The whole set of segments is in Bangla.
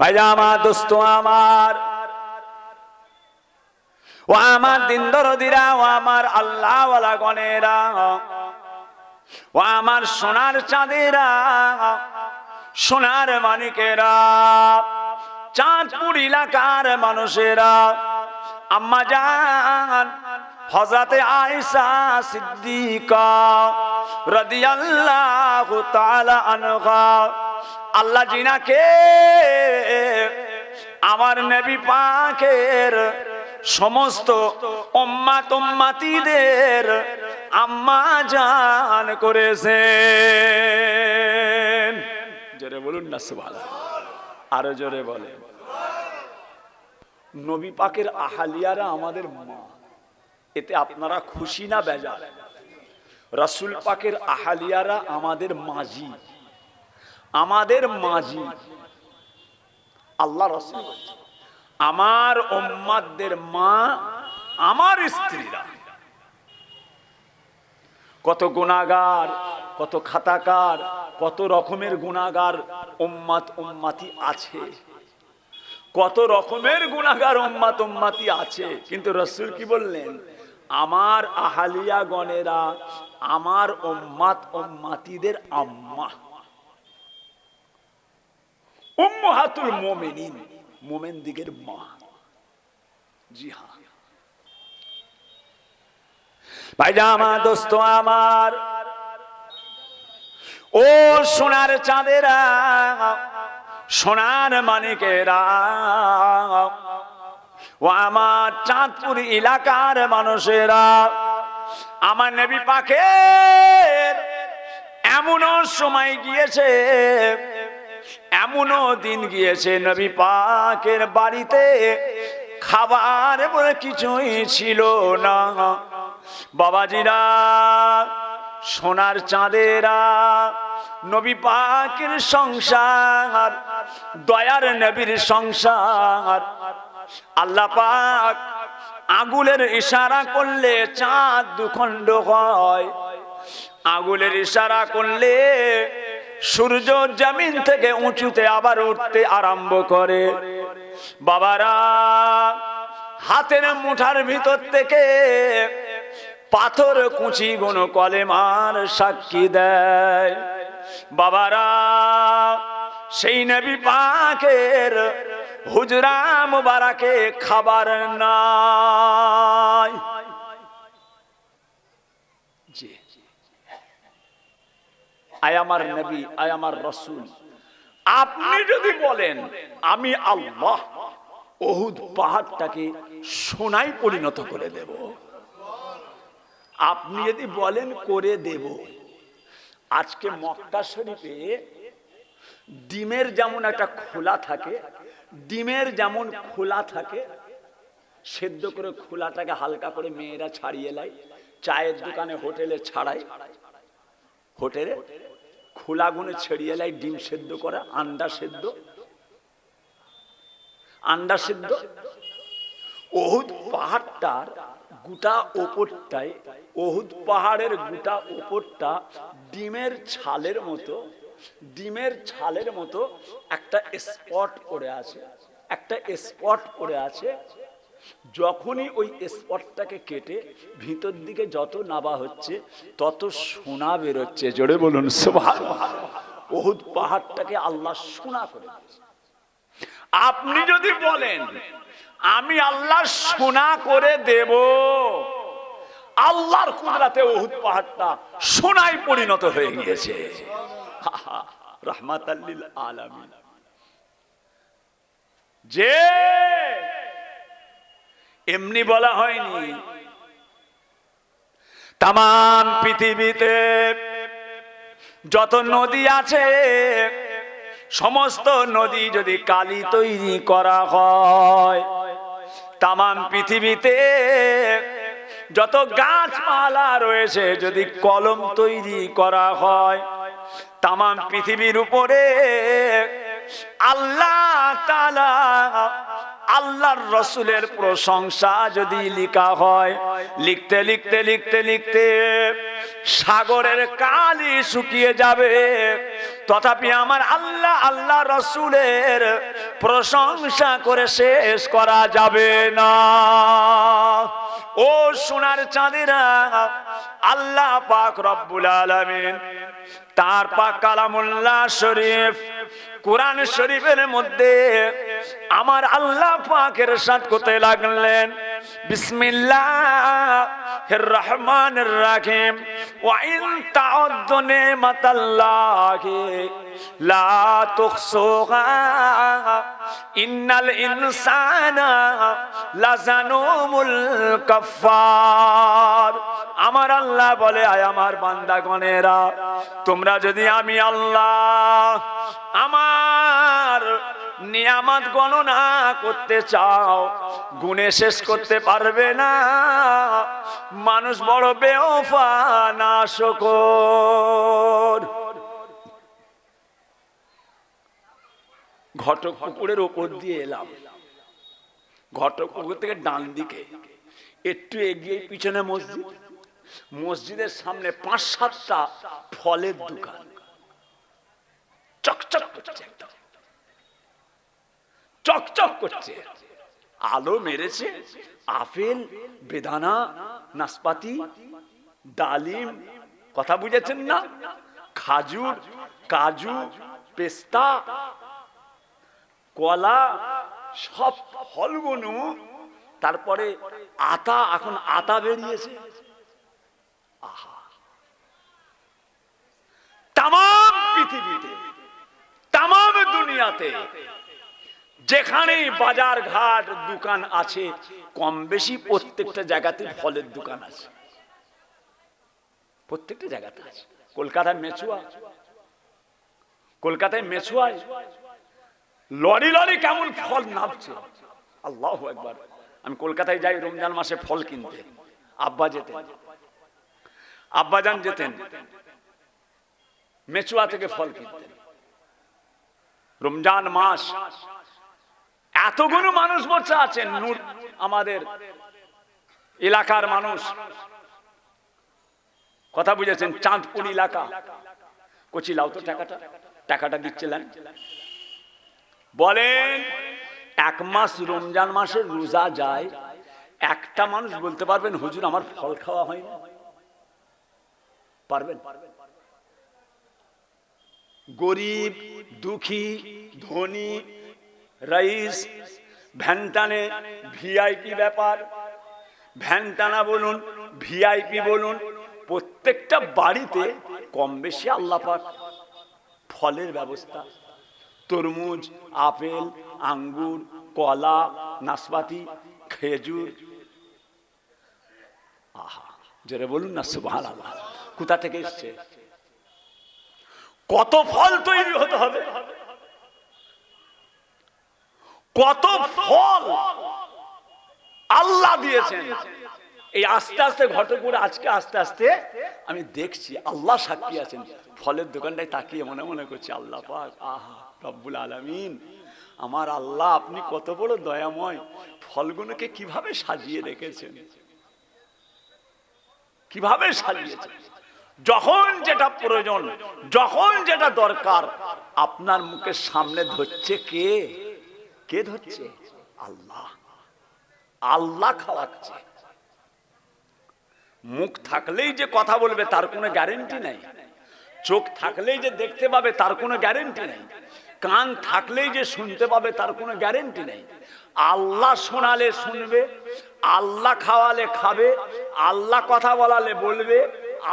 ভাইয়া আমার, দোস্ত আমার, ও আমার দিন দরদিরা, ও আমার আল্লাহওয়ালা গণেরা, ও আমার সোনার চাঁদেরা, সোনার মানিকেরা, চাঁদপুর এলাকার মানুষেরা, আম্মা জান হযরতে আয়েশা সিদ্দিকা রাদিয়াল্লাহু তাআলা আনহা, আল্লাহ জিনাকে আমার নবী পাকের সমস্ত উম্মত উম্মতিদের আম্মা জান করেছেন। জোরে বলুন না সুবহানাল্লাহ, আরো জোরে বলেন। নবী পাকের আহালিয়ারা আমাদের মা, এতে আপনারা খুশি না বেজার? রাসূল পাকের আহালিয়ারা আমাদের মাঝি, আমাদের মাঝি। আল্লাহ রাসূল আমার উম্মতদের মা আমার স্ত্রীরা। কত গুনাহগার, কত খাতাকার, কত রকমের গুনাহগার উম্মত উম্মতি আছে, কত রকমের গুনাহগার উম্মত উম্মতি আছে, কিন্তু রাসূল কি বললেন? আমার আহালিয়া গণেরা আমার উম্মত উম্মতিদের আম্মা, উম্মাহাতুল মুমিনিন, মুমিন দিগের মা। জি হ্যাঁ ভাইজান আমার, দোস্ত আমার, ও সোনার চাঁদেরা, সোনার মানিকেরা, ও আমার চাঁদপুর এলাকার মানুষেরা, আমার নবী পাকের এমনও সময় গিয়েছে, এমনও দিন গিয়েছে নবী পাকের বাড়িতে খাবার বলে কিছুই ছিল না। বাবাজিরা, সোনার চাঁদেরা, নবী পাকের সংসার, দয়ার নবীর সংসার, আল্লাহ পাক আঙ্গুলের ইশারা করলে চাঁদ দুখণ্ড হয়, আঙ্গুলের ইশারা করলে সূর্য জমিন থেকে উঁচুতে আবার উঠতে আরম্ভ করে। বাবারা, হাতের মুঠার ভিতর থেকে পাথর কুচি গুণ কলেমার সাক্ষী দেয়। বাবারা, সেই নবী পাকের হুজরা মুবারাকে খাবার নাই। জি, আয় আমার নবী, আয় আমার রাসূল, আপনি যদি বলেন আমি আল্লাহ উহুদ পাহাড়টাকে সোনায় পরিণত করে দেব, আপনি যদি বলেন করে দেব। আজকে মক্কা শরীফে ডিমের যেমন একটা খোলা থাকে, ডিমের যেমন খোলা থাকে, সেদ্ধ করে খোলাটাকে হালকা করে মেয়েরা ছাড়িয়ে নেয়, চায়ের দোকানে হোটেলে ছাড়ায়, হোটেলে খোলা গুনে ছড়িয়ে নেয় ডিম সেদ্ধ করা, আন্ডা সেদ্ধ, আন্ডা সেদ্ধ। উহুদ পাহাড়টার গোটা ওপরটায়, উহুদ পাহাড়ের গোটা ওপরটা ডিমের ছালের মতো, ডিমের ছালের মতো একটা স্পট পড়ে আছে, একটা স্পট পড়ে আছে। যখনই ওই স্পটটাকে কেটে ভিতর দিকে যত নাবা হচ্ছে তত সোনা বেরোচ্ছে। জোরে বলুন সুবহানাল্লাহ। উহুদ পাহাড়টাকে আল্লাহ সোনা করে দিয়েছে। আপনি যদি বলেন আমি আল্লাহ সোনা করে দেব, আল্লাহর কুদরতে উহুদ পাহাড়টা সোনায় পরিণত হয়ে গিয়েছে। রাহমাতাল লিল আলামিন। যে এমনি বলা হয়নি, তাম পৃথিবীতে যত নদী আছে সমস্ত নদী যদি কালি তৈরি করা হয়, তাম পৃথিবীতে যত গাছপালা রয়েছে যদি কলম তৈরি করা হয়, তাম পৃথিবীর উপরে আল্লাহ তাআলা আল্লাহর রসুলের প্রশংসা যদি লেখা হয়, লিখতে লিখতে লিখতে লিখতে সাগরের কালি শুকিয়ে যাবে, তথাপি আমার আল্লাহ আল্লাহ রসুলের প্রশংসা করে শেষ করা যাবে না। ও সোনার চাঁদেরা, আল্লাহ পাক রব্বুল আলামিন তার পাক কালামুল্লাহ শরীফ কুরআন শরীফের মধ্যে আমার আল্লাহ পাকের ইরশাদ করতে লাগলেন, বিসমিল্লাহির রহমানির রহিম, ওয়া ইন তাউদ্দু নিমাতাল্লাহি লা তুহসুহা ইন্নাল ইনসানা লাযালুমুল কাফফার। আমার আল্লাহ বলে, আয় আমার বান্দাগণেরা, তোমরা যদি আমি আল্লাহ আমার নিয়ামত গণনা করতে চাও, গুণে শেষ করতে পারবে না। মানুষ বড় বেওফা নাশকর। ঘটক পুকুরের ওপর দিয়ে এলাম, ঘটক পুকুর থেকে ডান দিকে একটু এগিয়ে পিছনে মসজিদ, মসজিদের সামনে ৫-৭টা ফলের দোকান, চকচক করছে, একদম চকচক করছে, আলো মেরেছে। আপেল, বেদানা, নাশপাতি, ডালিম, কথা বুঝেছেন না, খাজুর, কাজু, পেস্তা, কলা, সব ফলগুলো। তারপরে আতা, এখন আতা বেরিয়েছে। আহা, তাম পৃথিবীতে, তাম দুনিয়াতে যেখানে বাজার ঘাট দোকান আছে, কম বেশি প্রত্যেকটা জায়গাতে ফলের দোকান আছে, প্রত্যেকটা জায়গাতে আছে। কলকাতায় মেচুয়া, কলকাতায় মেচুয়ায় লরি লরি কেমন ফল নামছে, আল্লাহু আকবার। আমি কলকাতায় যাই রমজান মাসে ফল কিনতে, আব্বা যেতেন, আব্বাজান যেতেন মেচুয়া থেকে ফল কিনতেন। রমজান মাস, এতগুলো মানুষ বসে আছেন, নূর আমাদের এলাকার মানুষ, কথা বুঝেছেন, চাঁদপুর এলাকা। কচি লাও তো টাকাটা, টাকাটা দিচ্ছিলেন। বলেন, এক মাস রমজান মাসে রোজা যায়, একটা মানুষ বলতে পারবেন হুজুর আমার ফল খাওয়া হয়নি? পারবেন? গরিব, দুঃখী, ধনী, রাইস, ভ্যানটানে, ভিআইপি ব্যাপার, ভ্যানটানা বলুন, ভিআইপি বলুন, প্রত্যেকটা বাড়িতে কম বেশি আল্লাহ পাক ফলের ব্যবস্থা। তরমুজ, আপেল, আঙ্গুর, কলা, নাশপাতি, খেজুর। আহা, জোরে বলুন না সুবহানাল্লাহ। কোথা থেকে এসছে? কত ফল তৈরি হতে হবে, কত ফল আল্লাহ দিয়েছেন। এই আস্তে আস্তে ঘটকপুরে আজকে আস্তে আস্তে আমি দেখছি, আল্লাহ সাক্ষী আছেন, ফলের দোকানটায় তাকিয়ে মনে মনে করছি, আল্লাহ পাক, আহা রব্বুল আলামিন, আমার আল্লাহ আপনি কত বড় দয়াময়, ফলগুলোকে কিভাবে সাজিয়ে রেখেছেন, কিভাবে সাজিয়েছেন। যখন যেটা প্রয়োজন, যখন যেটা দরকার, আপনার মুখের সামনে ধরছে কে? কে ধরছে? আল্লাহ। আল্লাহ খাওয়াচ্ছে। মুখ থাকলেই যে কথা বলবে তার কোনো গ্যারেন্টি নাই, চোখ থাকলেই যে দেখতে পাবে তার কোনো গ্যারেন্টি নেই, কান থাকলেই যে শুনতে পাবে তার কোনো গ্যারেন্টি নেই। আল্লাহ শোনালে শুনবে, আল্লাহ খাওয়ালে খাবে, আল্লাহ কথা বলালে বলবে,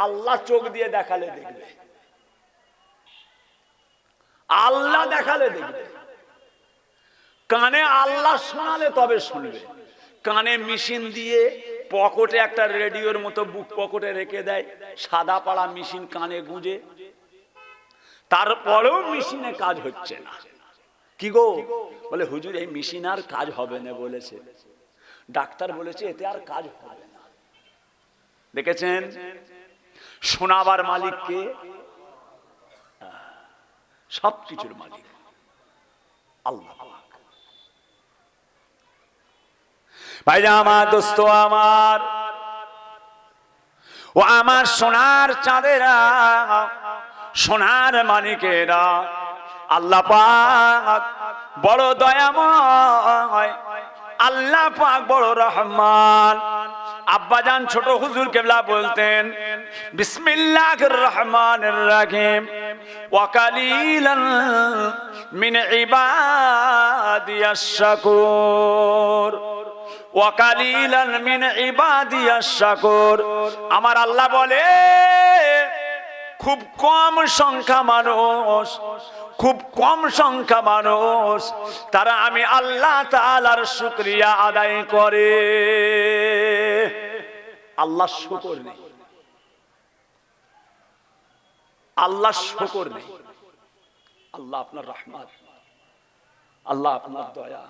আল্লাহ চোখ দিয়ে দেখালে দেখবে, আল্লাহ দেখালে দেখবে। কানে আল্লাহ শোনালে তবে শুনবে। কানে মেশিন দিয়ে পকেটে একটা রেডিওর মতো বুক পকেটে রেখে দেয়, সাদা পাড়া মেশিন কানে গুঁজে, তারপরেও মেশিনে কাজ হচ্ছে না। কি গো? বলে হুজুর এই মেশিন আর কাজ হবে না বলেছে, ডাক্তার বলেছে এতে আর কাজ হবে না। দেখেছেন শোনাবার মালিক কে? সবকিছুর মালিক আল্লাহ। ভাইরা আমার, দোস্ত আমার, ও আমার সোনার চাঁদেরা, সোনার মানিকেরা, আল্লাহ পাক বড় দয়াময়, আল্লাহ পাক বড় রহমান। আব্বাজান ছোট হুজুর কেবলা বলতেন বিসমিল্লাহির রহমানির রহিম, ওয়া কালিলান মিন ইবাদিয়াশ শাকুর, ওয়া কালিলান মিন ইবাদিয়াশ শাকুর। আমার আল্লাহ বলে খুব কম সংখ্যা মানুষ, খুব কম সংখ্যা মানুষ তারা আমি আল্লাহ তাআলার শুকরিয়া আদায় করে। আল্লাহ শুকর নেই, আল্লাহ শুকর নেই। আল্লাহ আপনার রহমত, আল্লাহ আপনার দয়া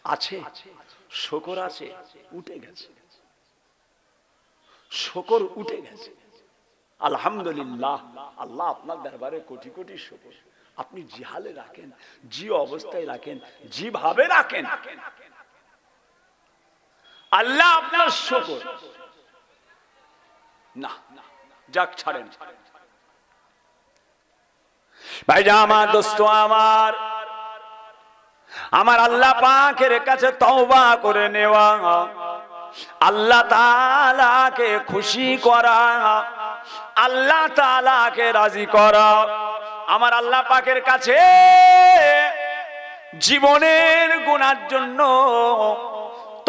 আছে, শুকর আছে, উঠে গেছে, শুকর উঠে গেছে। আলহামদুলিল্লাহ, আল্লাহ আপনার দরবারে কোটি কোটি শুকর। আপনি যে হালে রাখেন, যে অবস্থায় রাখেন, যেভাবে রাখেন, আল্লাহ আপনার শুকর। না যাক, ছাড়েন ভাইরা আমার, দোস্ত আমার, আমার আল্লাহ পাকের কাছে তওবা করে নেওয়া, আল্লাহ তাআলাকে খুশি করা, আল্লাহ তাআলাকে রাজি করা, আমার আল্লাহ পাকের কাছে জীবনের গুনার জন্য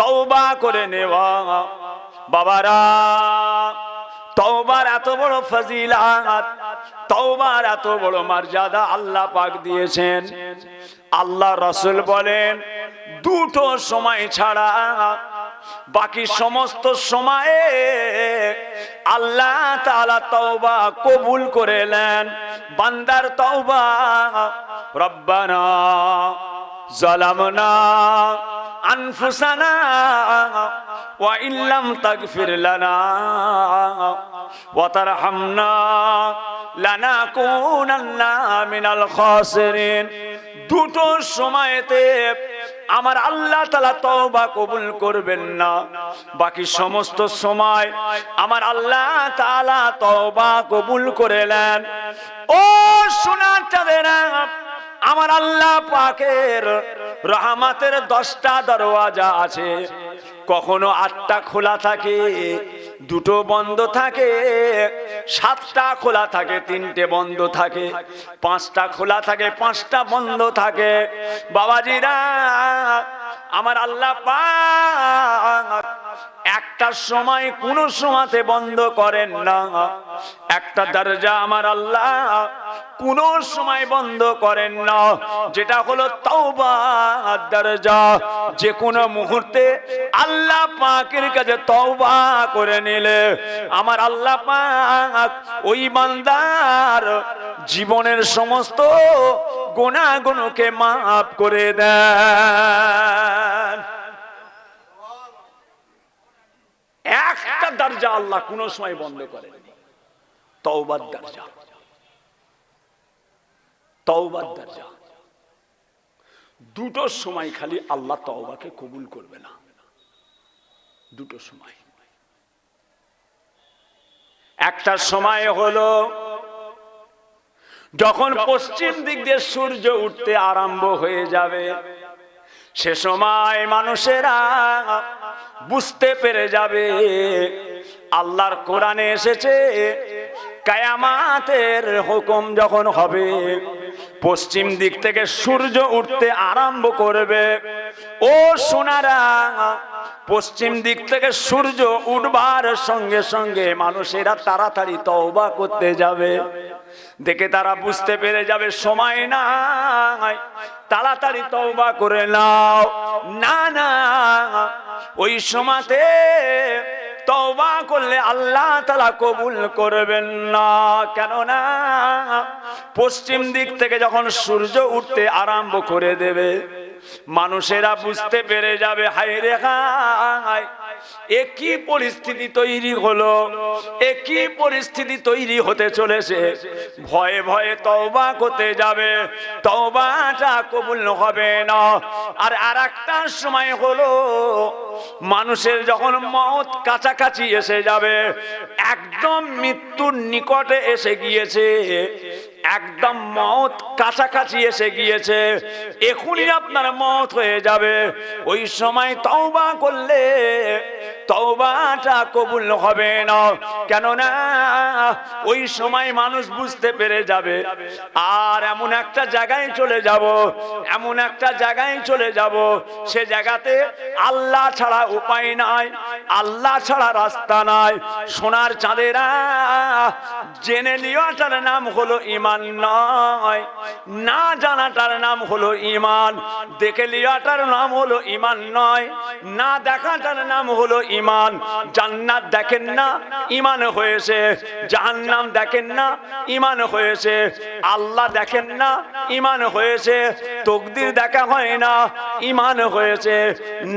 তওবা করে নেওয়া। বাবারা, তওবার এত বড় ফজিলত, তওবার এত বড় মর্যাদা আল্লাহ পাক দিয়েছেন। আল্লাহ রাসূল বলেন দুটো সময় ছাড়া বাকি সমস্ত সময়ে আল্লাহ তাআলা তওবা কবুল করে নেন। বান্দার তওবা, রব্বানা যালামনা আনফুসানা ওয়া ইল্লাম তাগফির লানা ওয়া তারহামনা লানাকুনান্না মিনাল খাসিরিন। দুটো সময়তে আমার আল্লাহ তাআলা তওবা কবুল করবেন না, বাকি সমস্ত সময় আমার আল্লাহ তাআলা তওবা কবুল করে নেন। ও সোনার চাঁদেরা, আমার আল্লাহ পাকের রহমতের 10টা দরওয়াজা আছে। কখনো 8টা খোলা থাকে, 2টো বন্ধ থাকে, 7টা খোলা থাকে, 3টে বন্ধ থাকে, 5টা খোলা থাকে, 5টা বন্ধ থাকে। বাবাজিরা, আমার আল্লাহ পাক একটা সময় কোন সময়তে বন্ধ করেন না। একটা দরজা আমার আল্লাহ কোন সময় বন্ধ করেন না, যেটা হলো তওবার দরজা। যে কোনো মুহূর্তে আল্লাহ পাকের কাছে তওবা করে নিলে আমার আল্লাহ পাক ওই বান্দার জীবনের সমস্ত গুনাহগুলোকে মাফ করে দেন। একটা দরজা আল্লাহ কোন সময় বন্ধ করেন, তওবার দরজা, তওবার দরজা। 2টো সময় খালি আল্লাহ তওবাকে কবুল করবে না, 2টো সময়। একটা সময় হলো যখন পশ্চিম দিক দিয়ে সূর্য উঠতে আরম্ভ হয়ে যাবে, সে সময় মানুষেরা বুঝতে পেরে যাবে আল্লাহর কোরআনে এসেছে কিয়ামতের হুকুম যখন হবে, পশ্চিম দিক থেকে সূর্য উঠতে আরম্ভ করবে। ও সোনারা, পশ্চিম দিক থেকে সূর্য উঠবার সঙ্গে সঙ্গে মানুষেরা তাড়াতাড়ি তওবা করতে যাবে। দেখে তারা বুঝতে পেরে যাবে সময় নাই, তাড়াতাড়ি তওবা করে নাও। না না, ওই সময়তে তওবা করলে আল্লাহ তাআলা কবুল করবেন না। কেননা পশ্চিম দিক থেকে যখন সূর্য উঠতে আরম্ভ করে দেবে, মানুষেরা বুঝতে পেরে যাবে হায় রে হায়, একই পরিস্থিতি তৈরি হলো, একই পরিস্থিতি তৈরি হতে চলেছে। ভয়ে ভয়ে তওবা করতে যাবে, তওবাটা কবুল হবে না। আর আরেকটা সময় হলো, মানুষের যখন মওত কাছাকাছি এসে যাবে, একদম মৃত্যুর নিকটে এসে গিয়েছে, একদম মওত কাছাকাছি এসে গিয়েছে, এখনই আপনার মওত হয়ে যাবে, ওই সময় তওবা করলে তওবাটা কবুল হবে না। কেননা ওই সময় মানুষ বুঝতে পেরে যাবে আর এমন একটা জায়গায় চলে যাব, এমন একটা জায়গায় চলে যাব, সে জায়গাতে আল্লাহ ছাড়া উপায় নাই, আল্লাহ ছাড়া রাস্তা নাই। সোনার চাঁদেরা জেনে লিওটার নাম হলো ঈমান নয়, না জানাটার নাম হলো ঈমান। দেখে লিওটার নাম হলো ঈমান নয়, না দেখাটার নাম হলো ঈমান। জান্নাত দেখেন না, ঈমান হয়েছে। জাহান্নাম দেখেন না, ঈমান হয়েছে। আল্লাহ দেখেন না, ঈমান হয়েছে। তাকদীর দেখা হয় না, ঈমান হয়েছে।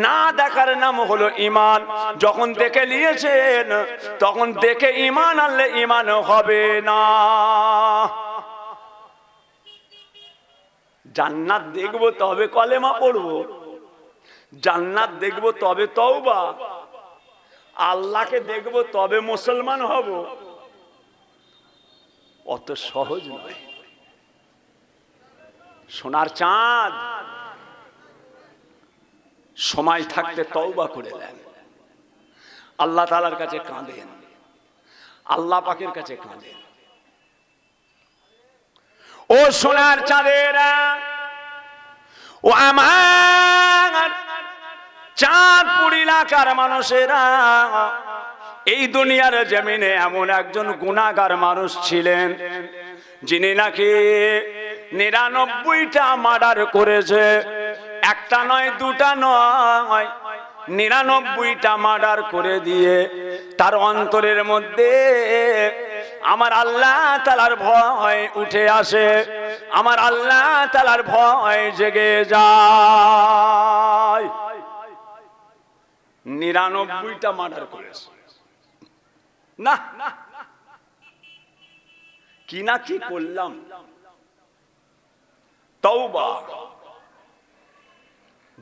না দেখার নাম হলো ঈমান। যখন দেখে নিয়েছেন, তখন দেখে ঈমান আনলে ঈমান হবে না। জান্নাত দেখবো তবে কলেমা পড়বো, জান্নাত দেখবো তবে তওবা, আল্লাহকে দেখবো তবে মুসলমান হব, অত সহজ নয়। সোনার চাঁদ সময় থাকতে তওবা করে নেন, আল্লাহ তাআলার কাছে কাঁদেন, আল্লাহ পাকের কাছে কাঁদেন। ও সোনার চাঁদেরা, ও আমার চাঁদপুর এলাকার মানুষেরা, এই দুনিয়ার জমিনে এমন একজন গুনাহগার মানুষ ছিলেন, যিনি নাকি 99টা মার্ডার করেছে। একটা নয়, দুটা নয়, 99টা মার্ডার করে দিয়ে তার অন্তরের মধ্যে আমার আল্লাহ তাআলার ভয় উঠে আসে, আমার আল্লাহ তাআলার ভয় জেগে যায়। 99টা মার্ডার করেছে না, কি না কি করলাম। তওবা,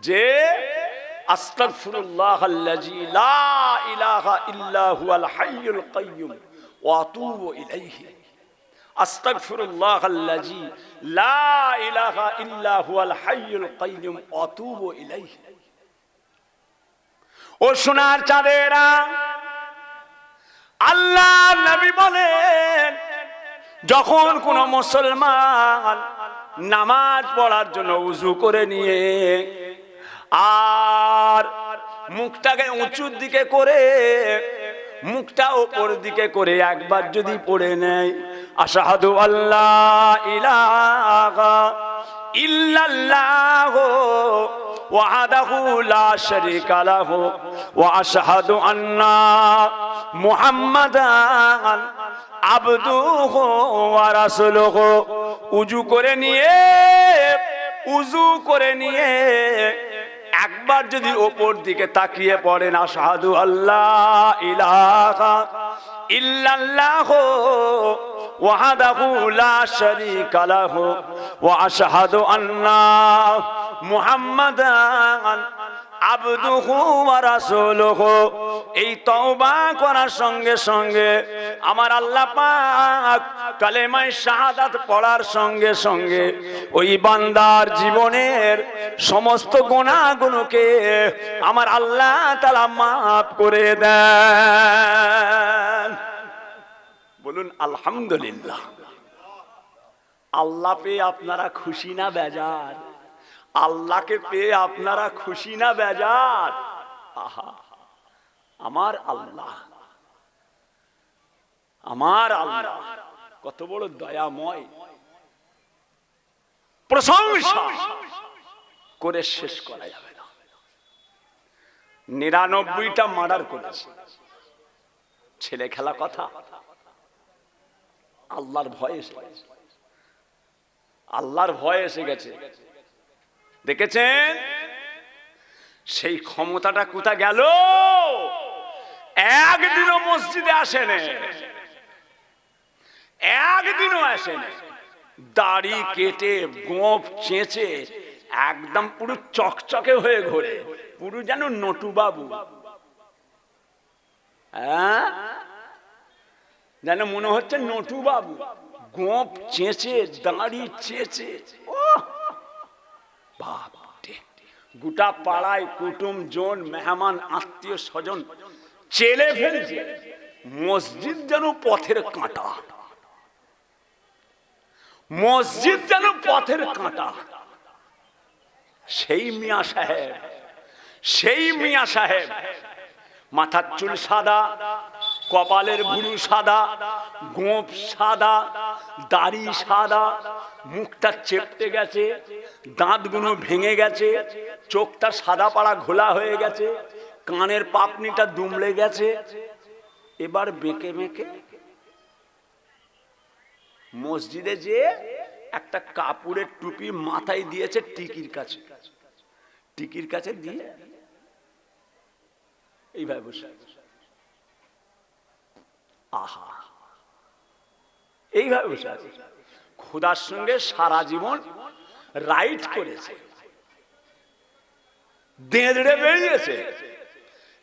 যে আস্তাগফিরুল্লাহাল্লাযী লা ইলাহা ইল্লা হুয়াল হাইয়ুল কাইয়্যুম ওয়া আতুবু ইলাইহি, আস্তাগফিরুল্লাহাল্লাযী লা ইলাহা ইল্লা হুয়াল হাইয়ুল কাইয়্যুম ওয়া আতুবু ইলাইহি। ও সোনার চাঁদেরা, আল্লাহ নবী বলেন, যখন কোন মুসলমান নামাজ পড়ার জন্য উযু করে নিয়ে আর মুখটাকে উঁচুর দিকে করে, মুখটা উপর দিকে করে একবার যদি পড়ে নেয়, আশহাদু আল্লা ইলাহা ইল্লাল্লাহু ওয়াহদাহু লা শারীকা লাহু ওয়া আশহাদু আন্না মুহাম্মাদান আবদুহু ওয়া রাসূলুহু। উযু করে নিয়ে, উযু করে নিয়ে একবার যদি উপর দিকে তাকিয়ে পড়েন, আশহাদু আল্লা ইলাহা ইল্লাল্লাহু ওয়াহদাহু লা শারীকা লাহু ওয়া আশহাদু আন্না মুহাম্মাদান আবদুহু ওয়া রাসূলুহু। এই তওবা করার সঙ্গে সঙ্গে আমার আল্লাহ পাক কালেমায়ে শাহাদাত পড়ার সঙ্গে সঙ্গে ওই বান্দার জীবনের সমস্ত গুনাহগুলোকে আমার আল্লাহ তাআলা মাফ করে দেন। বলুন আলহামদুলিল্লাহ। আল্লাহ পেয়ে আপনারা খুশি না বেজার? আল্লাহকে পেয়ে আপনারা খুশি না বেজার? আহা, আমার আল্লাহ, আমার আল্লাহ কত বড় দয়াময়, প্রশংসা করে শেষ করা যাবে না। 99টা মার্ডার করেছে, ছেলে খেলা কথা? আল্লাহর ভয় এসে গেছে, আল্লাহর ভয় এসে গেছে। দেখেছেন সেই ক্ষমতাটা কোথা গেল? একদিনও মসজিদে আসেনি, একদিনও আসেনি। দাড়ি কেটে গোঁফ চেঁচে একদম পুরো চকচকে হয়ে ঘোরে, পুরো যেন নটু বাবু। হ্যাঁ, যেন মনে হচ্ছে নটু বাবু, গোঁফ চেঁচে দাড়ি চেঁচে। গোটা পাড়ায় কুটুম জন মেহমান আত্মীয় স্বজন চেলে ফেলছে, মসজিদ যেন পথের কাঁটা, মসজিদ যেন পথের কাঁটা। সেই মিয়া সাহেব, সেই মিয়া সাহেব মাথার চুল সাদা, কপালের ভুরু সাদা, গোঁফ সাদা, দাড়ি সাদা, মুখটা চেপটে গেছে, দাঁতগুলো ভেঙে গেছে, চোখটা সাদা পাড়া ঘোলা হয়ে গেছে, কানের পাপনিটা দুমড়ে গেছে, এবার বেঁকে বেঁকে মসজিদে যে একটা কাপড়ের টুপি মাথায় দিয়েছে টিকির কাছে, টিকির কাছে দিয়ে এইভাবে বসে। আহা, এইভাবে বসে আছে। খোদার সঙ্গে সারা জীবন রাইট করেছে, দেড়ে বেরিয়েছে,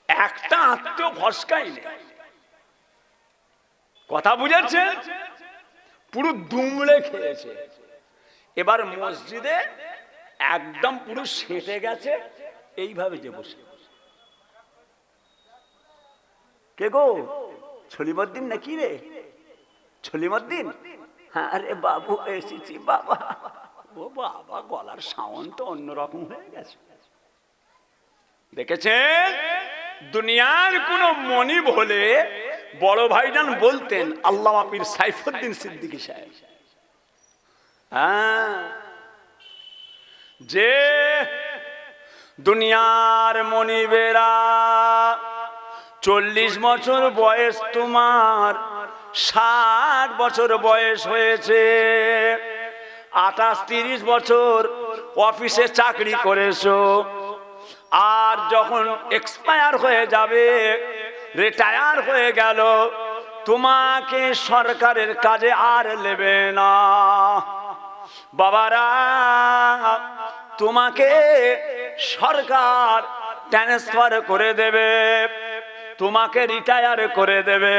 একটা আত্মীয় ফসকাই নেই। কথা বুঝেছেন? পুরো দুমড়ে খেয়েছে। এবার মসজিদে একদম পুরো সেটে গেছে, এইভাবে যে বসে। কে গো, ছলিমদ্দিন নাকি রে? ছলিমদ্দিন? হ্যাঁ রে বাবু, এসেছি বাবা। ও বাবা, গলার সাউন্ড তো অন্যরকম হয়ে গেছে। দেখেছেন, দুনিয়ার কোন মনিব হলে বড় ভাইজান বলতেন আল্লামা পীর সাইফুদ্দিন সিদ্দিকী সাহেব, হ্যাঁ, যে দুনিয়ার মনিবেরা 40 বছর বয়স তোমার, 60 বছর বয়স হয়েছে, 28-30 বছর অফিসে চাকরি করেছো, আর যখন এক্সপায়ার হয়ে যাবে, রিটায়ার হয়ে গেল, তোমাকে সরকারের কাজে আর নেবে না। বাবারা, তোমাকে সরকার ট্রান্সফার করে দেবে, তোমাকে রিটায়ার করে দেবে।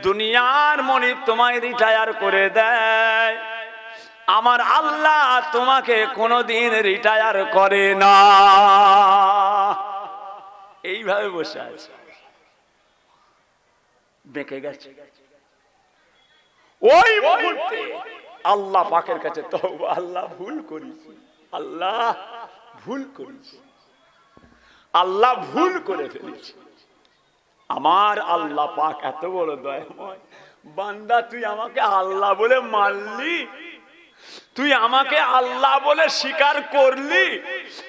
দুনিয়ার মনিব তোমায় রিটায়ার করে দেয়, আমার আল্লাহ তোমাকে কোনোদিন রিটায়ার করে না। এইভাবে বসে আছে, বেঁকে গেছে। ওই মুহূর্তে আল্লাহ পাকের কাছে তওবা, আল্লাহ ভুল করেছি, আল্লাহ ভুল করেছি, আল্লাহ ভুল করে ফেলেছি। আমার আল্লাহ পাক এত বড় দয়াময়, বান্দা তুই আমাকে আল্লাহ বলে মারলি, তুই আমাকে আল্লাহ বলে স্বীকার করলি,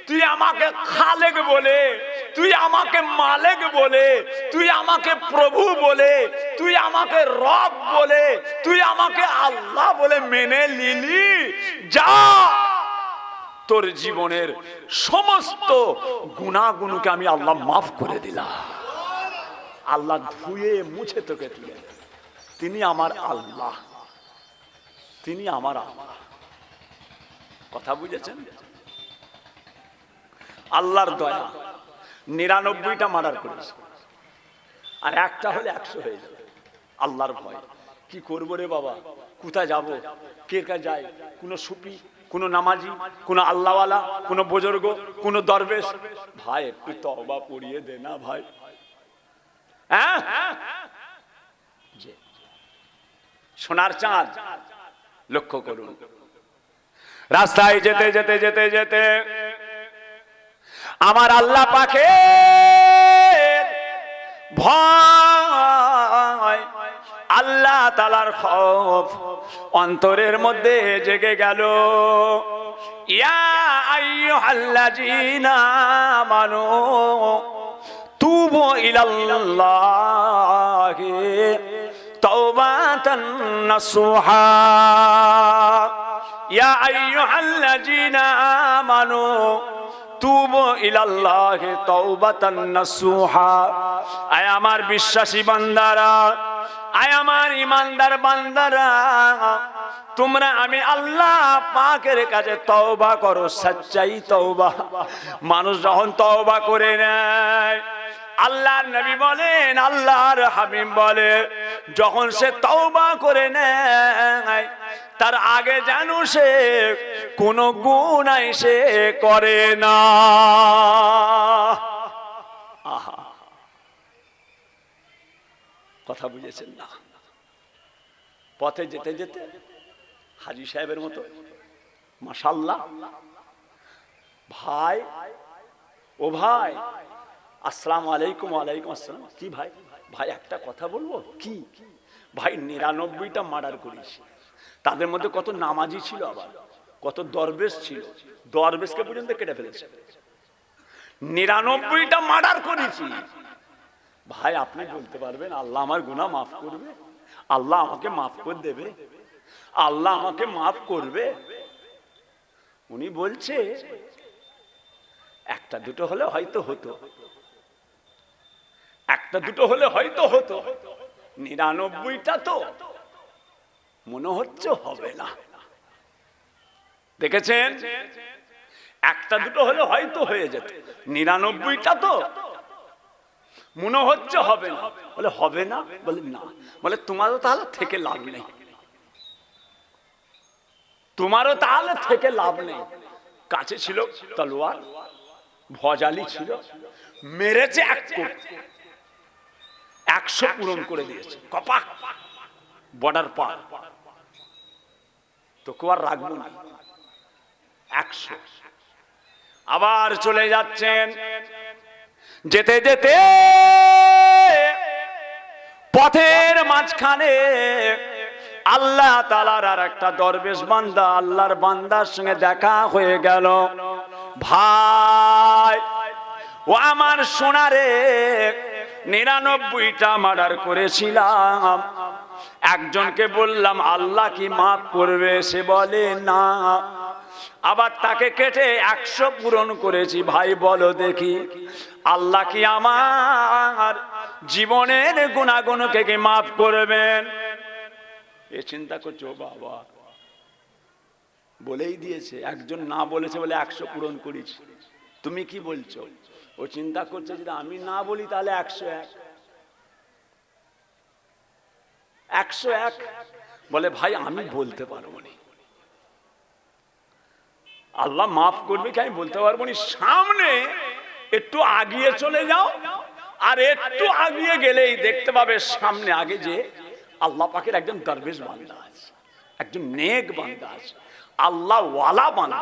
তুই আমাকে খালেক বলে, তুই আমাকে মালেক বলে, তুই আমাকে প্রভু বলে, তুই আমাকে রব বলে, তুই আমাকে আল্লাহ বলে মেনে নিলি। যা, তোর জীবনের সমস্ত গুনাহগুলোকে আমি আল্লাহ মাফ করে দিলাম। আল্লাহ ধুয়ে মুছে তোকে তুলে, তিনি আমার আল্লাহ, তিনি আমার আল্লাহ। কথা বুঝেছেন? আল্লাহর দয়া, 99টা মার্ডার করেছে, আর একটা হলে 100 হয়ে যাবে। আল্লাহর ভয়, কি করবো রে বাবা, কোথায় যাব, কে কাছে যাই, কোন সুফি, কোন নামাজি, কোন আল্লাহওয়ালা, কোন বুজুর্গ, কোন দরবেশ, ভাই একটু তওবা পড়িয়ে দে না ভাই। হ্যাঁ, সোনার চাঁদ লক্ষ্য করুন, রাস্তায় যেতে যেতে যেতে যেতে আমার আল্লাহ পাকের ভয়, আল্লাহ তাআলার খৌফ অন্তরের মধ্যে জেগে গেল। ইয়া আইয়ুহাল্লাযীনা আমানু তুবু ইলাল্লাহি তাওবাতান নাসুহা। ইয়া আইয়ুহাল্লাযীনা আমানু তুবু ইলাল্লাহি তাওবাতান নাসুহা। আয় আমার বিশ্বাসী বান্দারা, আয় আমার ঈমানদার বান্দারা, তোমরা আমি আল্লাহ পাকের কাছে তওবা করো, সচ্চাই তওবা। মানুষ যখন তওবা করে নেয়, আল্লাহর নবী বলেন, আল্লাহর হাবিব বলে, যখন সে তওবা করে নেয় তার আগে যেন সে কোনো গুনাহ সে করে না। আহা, কথা বুঝেছেন না? পথে যেতে যেতে হাজী সাহেবের মতো মাশাআল্লাহ, ভাই ও ভাই আসসালামু আলাইকুম। ওয়ালাইকুম আসসালাম। কি ভাই? ভাই একটা কথা বলবো। কি ভাই? 99টা মার্ডার করেছি, তাদের মধ্যে কত নামাজি ছিল, আবার কত দরবেশ ছিল, দরবেশকে পর্যন্ত কেটে ফেলেছে। 99টা মার্ডার করেছি। ভাই আপনি বলতে পারবেন আল্লাহ আমার গুনাহ মাফ করবে? আল্লাহ আমাকে মাফ করে দেবে? আল্লাহ আমাকে মাফ করবে? উনি বলছে একটা দুটো হলে হয়তো হতো, একটা দুটো হলে হয়তো হতো, 99টা তো মনে হচ্ছে হবে না। দেখেছেন? একটা দুটো হলে হয়তো হয়ে যেত, 99টা তো মনে হচ্ছে হবে না। বলে হবে না? বলে না। বলে তোমারও তাহলে থেকে লাভ নেই, তোমারও তাহলে থেকে লাভ নেই। কাছে ছিল তলোয়ার, ভজালি ছিল, মেরেছে 100 পূরণ করে দিয়েছে, কপাক বর্ডার পার। তো আর রাখবো না, 100। আবার চলে যাচ্ছেন, যেতে যেতে পথের মাঝখানে আল্লাহ তাআলার আর একটা দরবেশ বান্দা, আল্লাহর বান্দার সঙ্গে দেখা হয়ে গেল। ভাই ও আমার সোনারে, 99টা মার্ডার করেছিলাম, একজনকে বললাম আল্লাহ কি মাফ করবে? সে বলে না। আবার তাকে কেটে 100 পূরণ করেছি। ভাই বলো দেখি, আল্লাহ কি আমার জীবনের গুনাহগুলোকে কি মাফ করবেন? এ চিন্তা করছো বাবা, বলেই দিয়েছে। একজন না বলেছে বলে 100 পূরণ করেছি, তুমি কি বলছো? ও চিন্তা করছে যদি আমি না বলি তাহলে 101। বলে ভাই আমি বলতে পারবো না, আল্লাহ মাফ করবে কি আমি বলতে পারবো না। সামনে একটু আগিয়ে চলে যাও, আর একটু আগিয়ে গেলেই দেখতে পাবে সামনে আগে যে আল্লাহ পাকের একজন দরবেশ বান্দা আছে, একজন নেক বান্দা আছে, আল্লাহ ওয়ালা বান্দা,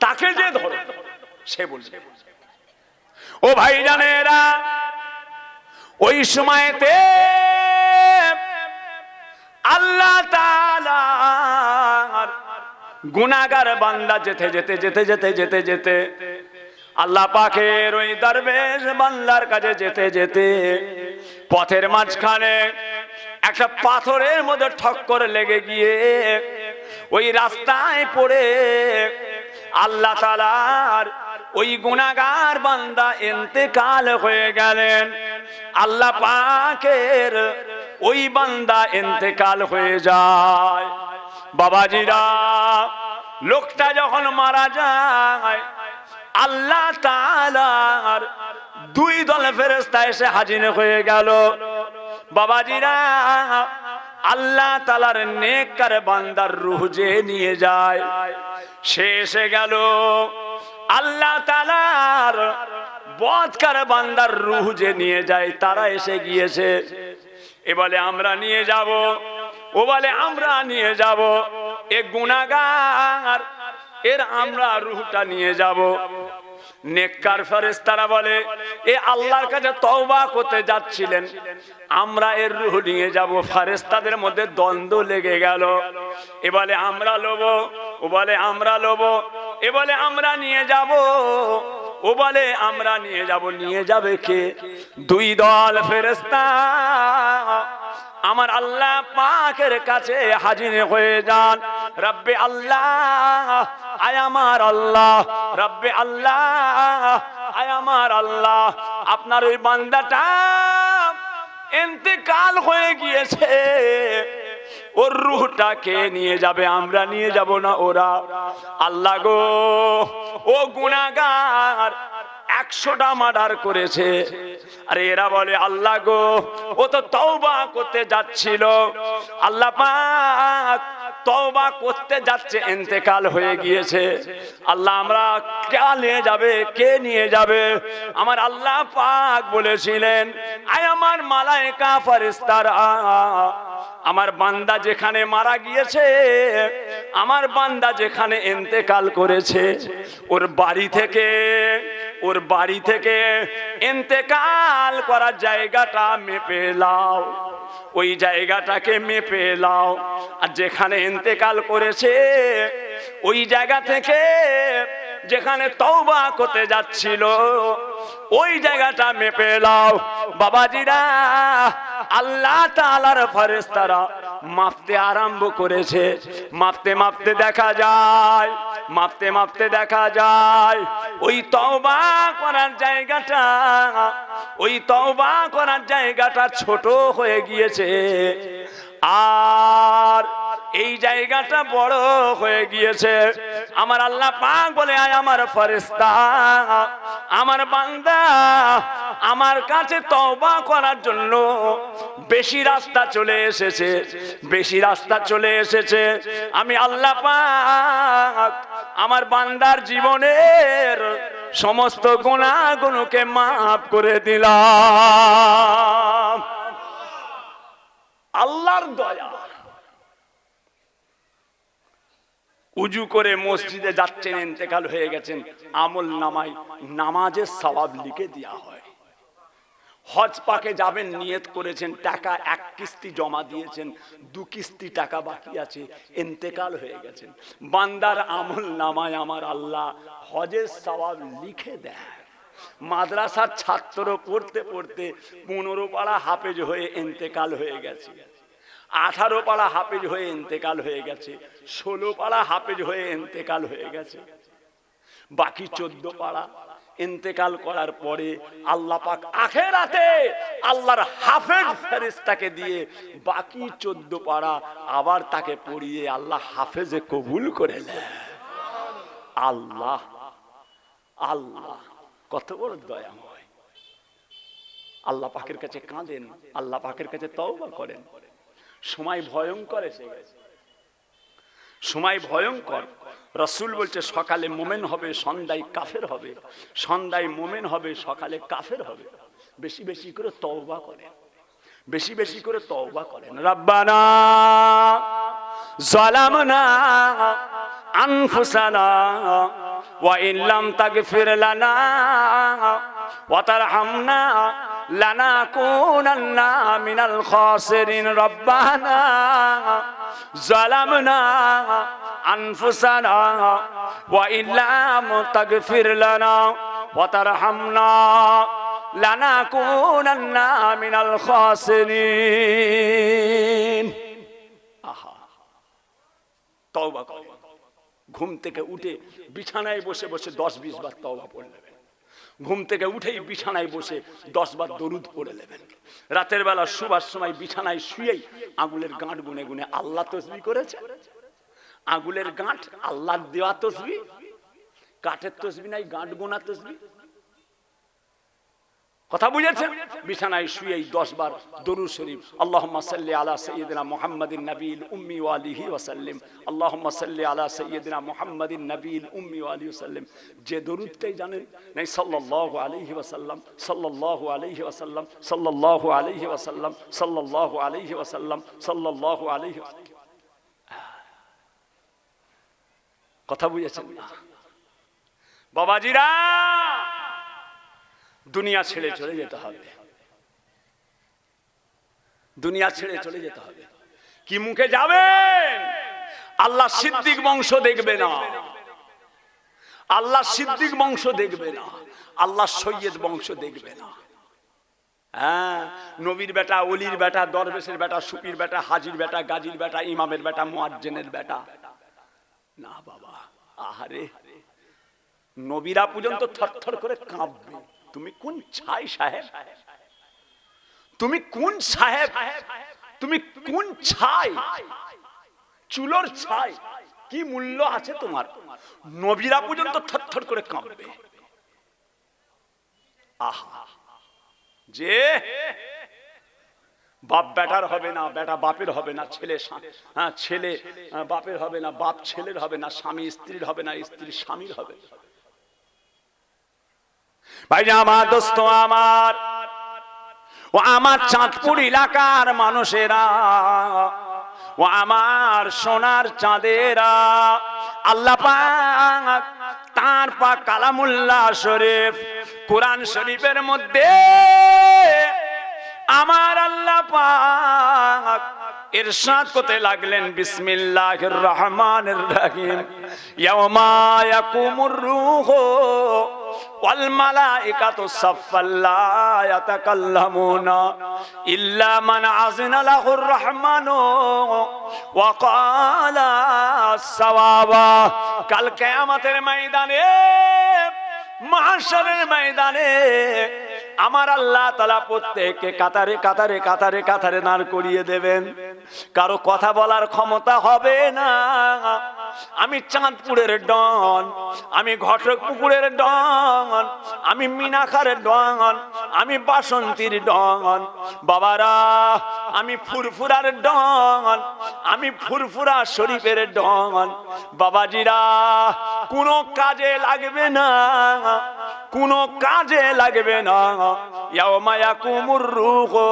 তাকে যে ধরো সে বলবে। ও ভাইজানেরা, ওই সময়তে আল্লাহ তাআলার গুনাহগার বান্দা যেতে যেতে যেতে যেতে যেতে যেতে আল্লাহ পাকের ওই দরবেশ বান্দার কাছে যেতে যেতে পথের মাঝখানে একটা পাথরের মধ্যে ঠক্কর লেগে গিয়ে ওই রাস্তায় পড়ে আল্লাহ তাআলার ওই গুনাহগার বান্দা ইন্তেকাল হয়ে গেলেন। আল্লাহ পাকের ওই বান্দা ইন্তেকাল হয়ে যায়। বাবাজিরা, লোকটা যখন মারা যায়, আল্লাহ তাআলার 2 দল ফেরেশতা এসে হাজির হয়ে গেল। বাবাজিরা, আল্লাহ তাআলার নেককার বান্দার রূহ যে নিয়ে যায়, সে এসে গেল। আল্লাহ তাআলার বদকার বান্দার রূহ যে নিয়ে যায়, তারা এসে গিয়েছে। এ বলে আমরা নিয়ে যাব, ও বলে আমরা নিয়ে যাব। এ গুনাহগার, এর আমরা রূহটা নিয়ে যাব। নেককার ফেরেশতারা বলে এ আল্লাহর কাছে তওবা করতে যাচ্ছিলেন, আমরা এর রূহ নিয়ে যাব। ফেরেশতাদের মধ্যে দ্বন্দ্ব লেগে গেল। এ বলে আমরা লব, ও বলে আমরা লব। এ বলে আমরা নিয়ে যাব, ও বলে আমরা নিয়ে যাব। নিয়ে যাবে কে? দুই দল ফেরেশতা আমার আল্লাহ পাকের কাছে হাজির হয়ে যান। রব্বে আল্লাহ, আয় আমার আল্লাহ, রব্বে আল্লাহ, আয় আমার আল্লাহ, আপনার ওই বান্দাটা ইন্তেকাল হয়ে গিয়েছে, ওর রূহটাকে নিয়ে যাবে, আমরা নিয়ে যাব না, ওরা। আল্লাহ গো, ও গুনাহগার 100টা মার্ডার করেছে। আরে এরা বলে আল্লাহ গো, ও তো তওবা করতে যাচ্ছিল, আল্লাহ পাক তওবা করতে যাচ্ছে, ইন্তেকাল হয়ে গিয়েছে। আল্লাহ আমরা কে নিয়ে যাবে, কে নিয়ে যাবে? আমার আল্লাহ পাক বলেছিলেন, আয় আমার মালায়েকা ফেরেশতারা, আমার বান্দা যেখানে মারা গিয়েছে, আমার বান্দা যেখানে ইন্তেকাল করেছে, ওর বাড়ি থেকে ইন্তেকাল করার জায়গাটা মেপে লাও, ওই জায়গাটাকে মেপে লাও। আর যেখানে ইন্তেকাল করেছে ওই জায়গা থেকে যেখানে তওবা করতে যাচ্ছিল ওই জায়গাটা মেপে লাও। বাবাজিরা, আল্লাহ তাআলার ফেরেশতারা মাপতে আরম্ভ করেছে। মাপতে মাপতে দেখা যায় ওই তওবা করার জায়গাটা ছোট হয়ে গিয়েছে, আর এই জায়গাটা বড় হয়ে গিয়েছে। আমার আল্লাহ পাক বলে, আয় আমার ফেরেশতা, আমার বান্দা আমার কাছে তওবা করার জন্য বেশি রাস্তা চলে এসেছে। আমি আল্লাহ পাক আমার বান্দার জীবনের সমস্ত গুনাহগুলোকে মাফ করে দিলাম। আল্লাহর দয়া। উজু করে মসজিদে যাচ্ছেন, ইন্তেকাল হয়ে গেছেন, আমল নামায় নামাজের সওয়াব লিখে দেওয়া হয়। হজ পাকে যাবেন, নিয়ত করেছেন, টাকা 1 কিস্তি জমা দিয়েছেন, 2 কিস্তি টাকা বাকি আছে, ইন্তেকাল হয়ে গেছেন, বান্দার আমল নামায় আমার আল্লাহ হজের সওয়াব লিখে দেয়। মাদ্রাসার ছাত্র পড়তে পড়তে 15 পারা হাফেজ হয়ে ইন্তেকাল হয়ে গেছে, 18 পারা হাফেজ হয়ে ইন্তেকাল হয়ে গেছে, 16 পারা হাফেজ হয়ে ইন্তেকাল হয়ে গেছে, বাকি 14 পারা ইন্তেকাল করার পরে আল্লাহ পাক আখিরাতে আল্লাহর হাফেজ ফেরেশতাকে দিয়ে বাকি 14 পারা আবার তাকে পড়িয়ে আল্লাহ হাফেজে কবুল করে নেয়। আল্লাহ আল্লাহ কত বড় দয়াময়। আল্লাহ পাকের কাছে কাঁদেন, আল্লাহ পাকের কাছে তওবা করেন। সময় ভয়ঙ্কর এসে গেছে, সময় ভয়ঙ্কর। রাসূল বলছে, সকালে মুমিন হবে, সন্ধ্যায় কাফের হবে, সন্ধ্যায় মুমিন হবে, সকালে কাফের হবে। বেশি বেশি করে তওবা করেন, বেশি বেশি করে তওবা করেন। রব্বানা যালামনা আনফুসানা ওয়া ইল্লাম তাগফির লানা ওয়া তারহামনা লানাকুনান্না মিনাল খাসিরিন। রব্বানা যালামনা আনফুসানা ওয়া ইল্লাম তাগফির লানা ওয়া তারহামনা লানাকুনান্না মিনাল খাসিরিন। আহা, তওবা করুন। ঘুম থেকে উঠে বিছানায় বসে বসে 10-20 বার তওবা পড়ে নেবেন। ঘুম থেকে উঠেই বিছানায় বসে 10 বার দরুদ পড়ে নেবেন। রাতের বেলা শোবার সময় বিছানায় শুয়েই আঙ্গুলের গাঁট গুনে গুনে আল্লাহ তাসবিহ করেছে। আঙ্গুলের গাঁট আল্লাহর দেওয়া তাসবিহ, কাঠের তাসবিহ নাই, গাঁট গোনা তাসবিহ। কথা বুঝেছেন? বিছানায় শুয়েই 10 বার দরুদ শরীফ, আল্লাহুম্মা সাল্লি আলা সাইয়্যিদিনা মুহাম্মাদিন নবিয়িল উম্মি ওয়া আলিহি ওয়া সাল্লিম, আল্লাহুম্মা সাল্লি আলা সাইয়্যিদিনা মুহাম্মাদিন নবিয়িল উম্মি ওয়া আলিহি ওয়া সাল্লিম। যে দরুদটাই জানেন নাই, সাল্লাল্লাহু আলাইহি ওয়া সাল্লাম, সাল্লাল্লাহু আলাইহি ওয়া সাল্লাম, সাল্লাল্লাহু আলাইহি ওয়া সাল্লাম, সাল্লাল্লাহু আলাইহি ওয়া সাল্লাম, সাল্লাল্লাহু আলাইহি ওয়া সাল্লাম। কথা বুঝেছেন না বাবাজিরা? দুনিয়া ছেড়ে চলে যেতে হবে, দুনিয়া ছেড়ে চলে যেতে হবে। কি মুখে যাবেন? আল্লাহ সিদ্দিক বংশ দেখবে না, আল্লাহ সিদ্দিক বংশ দেখবে না, আল্লাহ সৈয়দ বংশ দেখবে না। হ্যাঁ, নবীর বেটা, ওলির বেটা, দরবেশের বেটা, সুফির বেটা, হাজির বেটা, গাজীর বেটা, ইমামের বেটা, মুয়াজ্জিনের বেটা না বাবা। আহারে, নবীরা পর্যন্ত থরথর করে কাঁপবে। তুমি কোন ছাই সাহেব, তুমি কোন সাহেব, তুমি কোন ছাই, চুলোর ছাই, কি মূল্য আছে তোমার? নবীরা পর্যন্ত থরথর করে কাঁপবে। আহা, যে বাপ বেটার হবে না, বেটা বাপের হবে না, ছেলে হ্যাঁ ছেলে বাপের হবে না, বাপ ছেলের হবে না, স্বামী স্ত্রীর হবে না, স্ত্রী স্বামীর হবে। ভাই আমার দোস্ত আমার, ও আমার চাঁদপুর এলাকার মানুষেরা, ও আমার সোনার চাঁদেরা, আল্লাহ পাক তার পাক কালামুল্লাহ শরীফ কোরআন শরীফের মধ্যে আমার আল্লাহ পাক ইরশাদ করতে লাগলেন, বিসমিল্লাহির রহমানির রহিম, ইয়াউমা ইয়াকুমুর রূহু ওয়াল মালাইকাতু সাফফান লা ইয়াতাকাল্লামুনা ইল্লা মান আযিনা লাহুর রহমানু ওয়া ক্বালা সাওয়াবা। কাল কিয়ামতের ময়দানে, মাহশরের ময়দানে আমার আল্লাহ তাআলা প্রত্যেককে কাতারে কাতারে কাতারে কাতারে দাঁড় করিয়ে দেবেন। কারো কথা বলার ক্ষমতা হবে না। আমি চাঁদপুরের ডন, আমি ঘটকপুকুরের ডন, আমি মিনাখারের ডন, আমি বাসন্তীর ডন বাবারা, আমি ফুরফুরার ডন, আমি ফুরফুরা শরীফের ডন বাবাজিরা। কোনো কাজে লাগবে না, কোনো কাজে লাগবে না। ইয়াউমা ইয়াকুমুর রূহু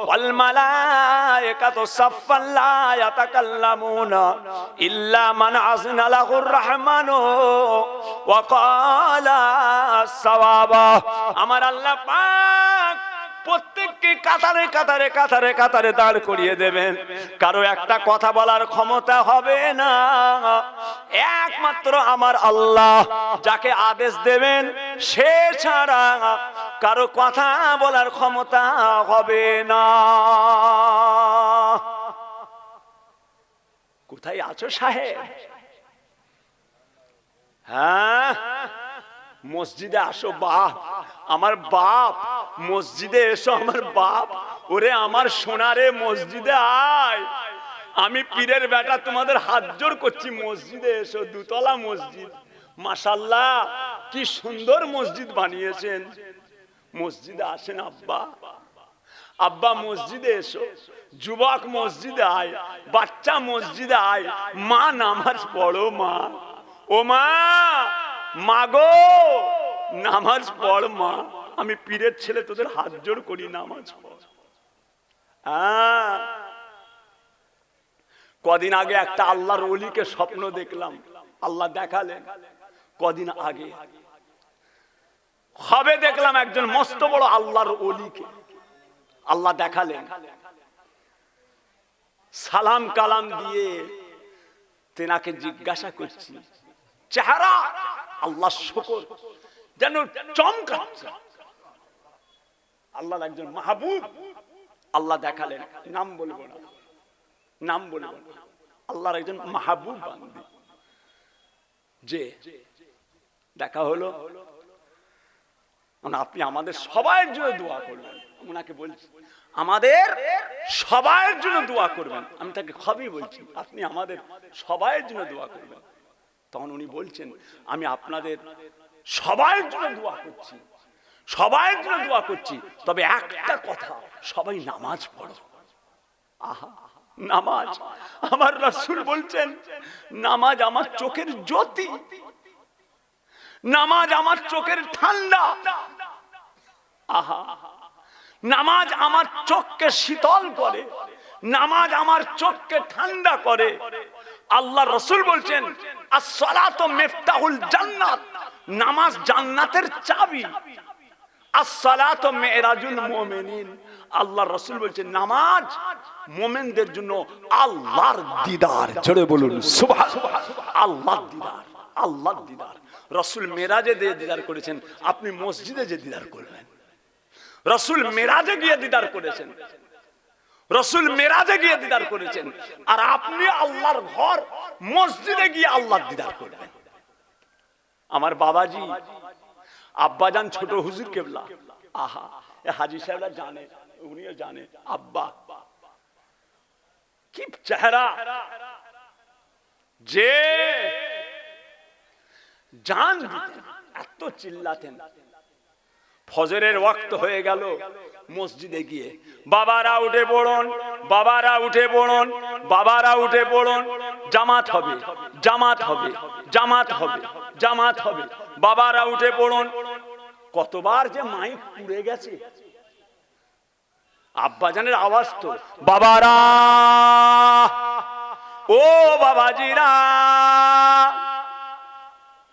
ওয়াল মালাইকাতু সাফফান লা ইয়াতাকাল্লামুনা ইল্লা মান আযিনা লাহুর রহমানু ওয়া ক্বালা সাওয়াবা। আমার আল্লাহ পাক প্রত্যেককে কাতারে কাতারে কাতারে কাতারে দাঁড় করিয়ে দেবেন। কারো একটা কথা বলার ক্ষমতা হবে না। একমাত্র আমার আল্লাহ যাকে আদেশ দেবেন সে ছাড়া কারো কথা বলার ক্ষমতা হবে না। কোথায় আছো সাহেব? হ্যাঁ, মসজিদে আসো বাপ, আমার বাপ, মসজিদে এসো আমার বাপ। ওরে আমার সোনারে, মসজিদে আয়, আমি পীরের বেটা তোমাদের হাত জোড় করছি, মসজিদে এসো। দুতলা মসজিদ, মাশাআল্লাহ কি সুন্দর মসজিদ বানিয়েছেন। মসজিদে আসেন আব্বা, আব্বা মসজিদে এসো। যুবক মসজিদে আয়, বাচ্চা মসজিদে আয়, মা নামাজ পড়ো। মা, ও মা, মাগো নামাজ পড় মা। আমি পীরের ছেলে, তোদের হাত জোড় করি, নামাজ পড়। কদিন আগে একটা আল্লাহর ওলিকে স্বপ্ন দেখলাম, আল্লাহ দেখালেন। কদিন আগে হবে দেখলাম একজন মস্ত বড় আল্লাহর ওলিকে আল্লাহ দেখালেন। সালাম কালাম দিয়ে তেনাকে জিজ্ঞাসা করছি, চেহারা আল্লাহ শুকর যেন চমকাচ্ছে। আল্লাহর একজন মাহবুব আল্লাহ দেখালেন, নাম বলবো না, নাম বলবো না, আল্লাহর একজন মাহবুব বান্দী যে দেখা হলো। আপনি আমাদের সবার জন্য দোয়া করবেন। ওনাকে বলছি আমাদের সবার জন্য দোয়া করবেন। আমি তাকে সবই বলছি, আপনি আমাদের সবার জন্য দোয়া করবেন। তখন উনি বলছেন, আমি আপনাদের সবার জন্য দোয়া করছি, সবার জন্য দোয়া করছি, তবে একটা কথা, সবাই নামাজ পড়ো। আহা, নামাজ, আমার রাসূল বলছেন নামাজ আমার চোখের জ্যোতি, নামাজ আমার চোখের ঠান্ডা। আহা, নামাজ আমার চোখকে শীতল করে, নামাজ আমার চোখকে ঠান্ডা করে। আল্লাহ রাসূল বলছেন আস-সালাতু মিফতাহুল জান্নাত, নামাজ জান্নাতের চাবি। আস-সালাতু মিরাজুল মুমিনিন, আল্লাহ রাসূল বলছেন নামাজ মুমিনদের জন্য আল্লাহর দিদার। জোরে বলুন সুবহানাল্লাহ। আল্লাহর দিদার, আল্লাহর দিদার। রসুল মেরাজে দিয়ে দিদার করেছেন, আপনি মসজিদে যে দিদার করবেন। রসুল মেরাজে গিয়ে দিদার করেছেন, রসুল মেরাজে গিয়ে দিদার করেছেন, আর আপনি আল্লাহর ঘর মসজিদে গিয়ে আল্লাহর দিদার করবেন। আমার বাবাজি আব্বাজান ছোট হুজুর কেবলা, আহা হাজী সাহেবরা জানে, উনিও জানে, আব্বা কি চেহারা, যে জান দিতেন, এত চিল্লাতেন। ফজরের ওয়াক্ত হয়ে গেল, মসজিদে গিয়ে বাবারা উঠে পড়ুন, বাবারা উঠে পড়ুন, বাবারা উঠে পড়ুন, জামাত হবে, জামাত হবে, জামাত হবে, জামাত হবে, বাবারা উঠে পড়ুন। কতবার যে মাইক পুড়ে গেছে, আব্বাজানের আওয়াজ তো, বাবারা ও বাবাজিরা,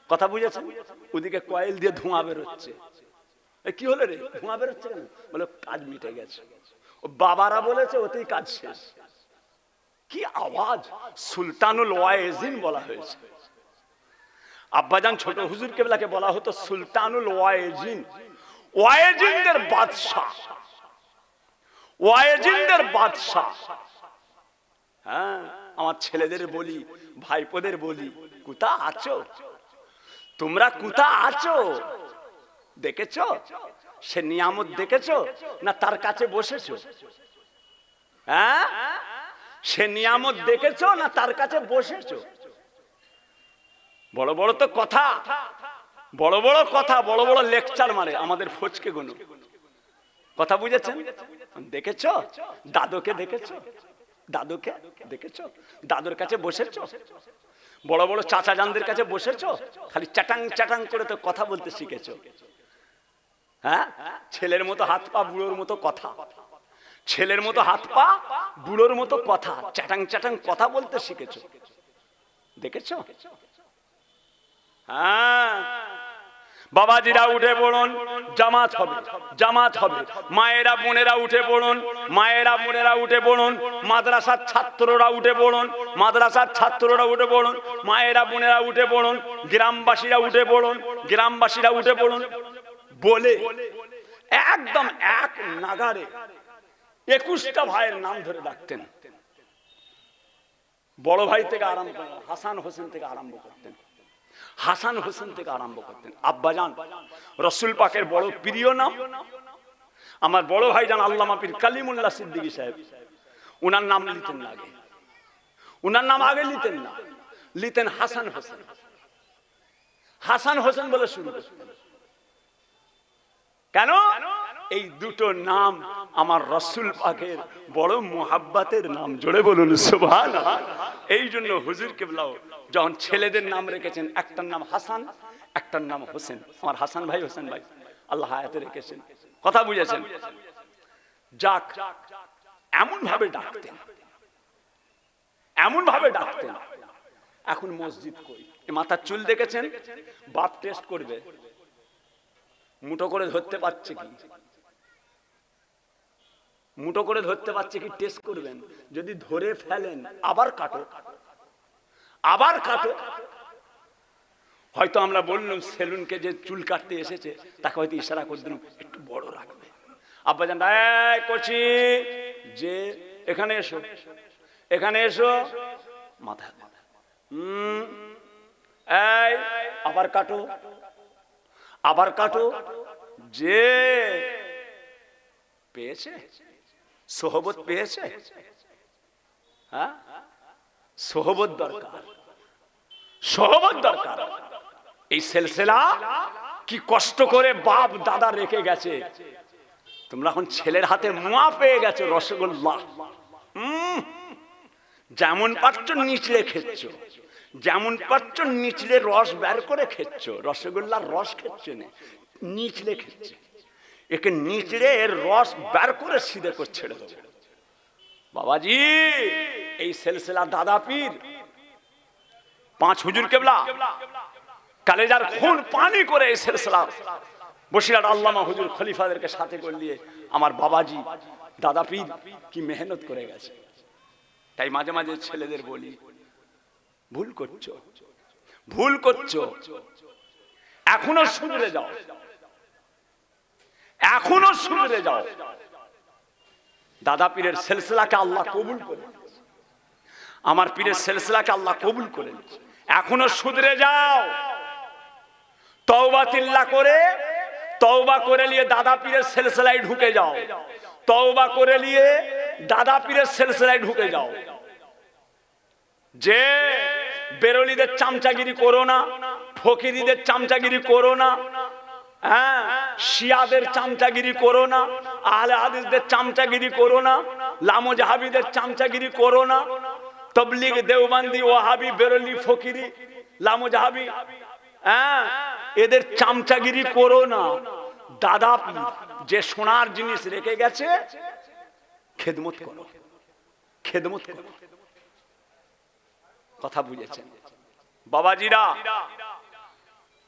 কথা বুঝেছেন? ওদিকে কয়েল দিয়ে ধোঁয়া বেরোচ্ছে, কি হলো রে ধোঁয়া বেরোচ্ছে কেন? বলে কাজ মিটে গেছে, ও বাবারা বলেছে ওতেই কাজ শেষ। কি আওয়াজ! সুলতানুল ওয়াইজিন বলা হয়েছে। আব্বাজান ছোট হুজুর কেবলাকে বলা হতো সুলতানুল ওয়াইজিন, ওয়াইজিনদের বাদশাহ, ওয়াইজিনদের বাদশাহ। হ্যাঁ, আমার ছেলেদের বলি, ভাইপোদের বলি, কোথা আছো তোমরা, কোথা আছো? দেখেছো সে নিয়ামত, দেখেছো না তার কাছে বসেছো? হ্যাঁ, সে নিয়ামত দেখেছো না তার কাছে বসেছো? বড় বড় তো কথা, বড় বড় কথা, বড় বড় লেকচার মারে আমাদের ফচকে গুলো, কথা বুঝেছেন? দেখেছো দাদুকে, দেখেছো দাদুকে, দেখেছো দাদুর কাছে বসেছো? বড় বড় চাচা জানদের কাছে বসেছো? খালি চাটাং চাটাং করে তো কথা বলতে শিখেছো। হ্যাঁ, ছেলের মতো হাত পা, বুড়োর মতো কথা, ছেলের মতো হাত পা, বুড়োর মতো কথা, চাটাং চাটাং কথা বলতে শিখেছো, দেখেছো? হ্যাঁ, বাবাজিরা উঠে পড়ুন, জামাত হবে, জামাত হবে, মায়েরা বোনেরা উঠে পড়ুন, মায়েরা বোনেরা উঠে পড়ুন, মাদ্রাসার ছাত্ররা উঠে পড়ুন, মাদ্রাসার ছাত্ররা উঠে পড়ুন, মায়েরা বোনেরা উঠে পড়ুন, গ্রামবাসীরা উঠে পড়ুন, গ্রামবাসীরা উঠে পড়ুন বলে একদম এক নাগারে 21টা ভাইয়ের নাম ধরে ডাকতেন। বড় ভাই থেকে আরম্ভ করে হাসান হোসেন থেকে আরম্ভ করতেন, হাসান হোসেন থেকে আরম্ভ করতেন। আব্বাজান রসুল পাকের বড় প্রিয় নাম, আমার বড় ভাইজান আল্লামা পীর কালিমুল্লাহ সিদ্দিকী সাহেব, উনার নাম লিতেন না আগে, উনার নাম আগে লিতেন না, লিতেন হাসান হোসেন, হাসান হোসেন বলে শুরু করতেন। কেন? এই দুটো নাম আমার রসুল পাকের বড় মুহাব্বতের নাম, জোরে বলুন সুবহানাল্লাহ। এই জন্য হুজুর কেবলাও যখন ছেলেদের নাম রেখেছেন, একটার নাম হাসান, একটার নাম হোসেন, আমার হাসান ভাই হোসেন ভাই আল্লাহ হায়াতে রেখেছেন, কথা বুঝেছেন? যাক, এমন ভাবে ডাকতেন, এমন ভাবে ডাকতেন। এখন মসজিদ কই? মাথার চুল দেখেছেন? বাপ টেস্ট করবে, মুঠো করে ধরতে পারছে কি, মুঠো করে ধরতে পারছে কি টেস্ট করবেন। যদি ধরে ফেলেন আবার কাটো, আবার কাটো। হয়তো আমরা বললাম সেলুনকে যে চুল কাটতে এসেছে তাকে হয়তো ইশারা করে দিলাম একটু বড় রাখবে। আব্বাজান করছি যে এখানে এসো, এখানে এসো, মাথা এই আবার কাটো, আবার কাটো। যে পেয়েছে সোহবত পেয়েছে, হ্যাঁ সোহবত দরকার, সোহবত দরকার। এই সিলসিলা কি কষ্ট করে বাপ দাদা রেখে গেছে, তোমরা এখন ছেলের হাতে মুয়া পেয়ে গেছো, রসগোল্লা যেমন পারছো নিচলে খেচ্ছ, যেমন পারছো নিচলে রস বের করে খেচ্ছ, রসগোল্লার রস খেচ্ছে না, নিচলে খেচ্ছে। একে নিচড়ে এর রস বের করে সিধে করে ছেড়ে দেবো। বাবাজি এই সিলসিলা দাদা পীর পাঁচ হুজুর কেবলা কালেজার খুন পানি করে এই সিলসিলা বসিরহাট আল্লামা হুজুর খলিফাদেরকে সাথে করে নিয়ে আমার বাবাজি দাদা পীর কি মেহনত করে গেছে। তাই মাঝে মাঝে ছেলেদের বলি ভুল করছো, ভুল করছো, এখনো শুধরে যাও, এখনো শুধরে যাও। দাদা পীরের সিলসিলাকে আল্লাহ কবুল করে, আমার পীরের সিলসিলাকে আল্লাহ কবুল করে, এখনো শুধরে যাও। তওবা তিল্লা করে, তওবা করে নিয়ে দাদা পীরের সিলসিলায় ঢুকে যাও, তওবা করে নিয়ে দাদা পীরের সিলসিলায় ঢুকে যাও। যে বেরোলিদের চামচাগিরি করো না, ফকিরিদের চামচাগিরি করো না, হ্যাঁ, শিয়াদের চামচাগিরি করো না, আহলে হাদিসদের চামচাগিরি করো না, লামো জাহাবিদের চামচাগিরি করো না, তবলিগ দেওবন্দি ওয়াহাবি বেরোলি ফকিরি লামো জাহাবি, হ্যাঁ, এদের চামচাগিরি করো না। দাদা পীর যে সোনার জিনিস রেখে গেছে, খেদমত করো, খেদমত করো। কথা বুঝেছেন বাবাজিরা?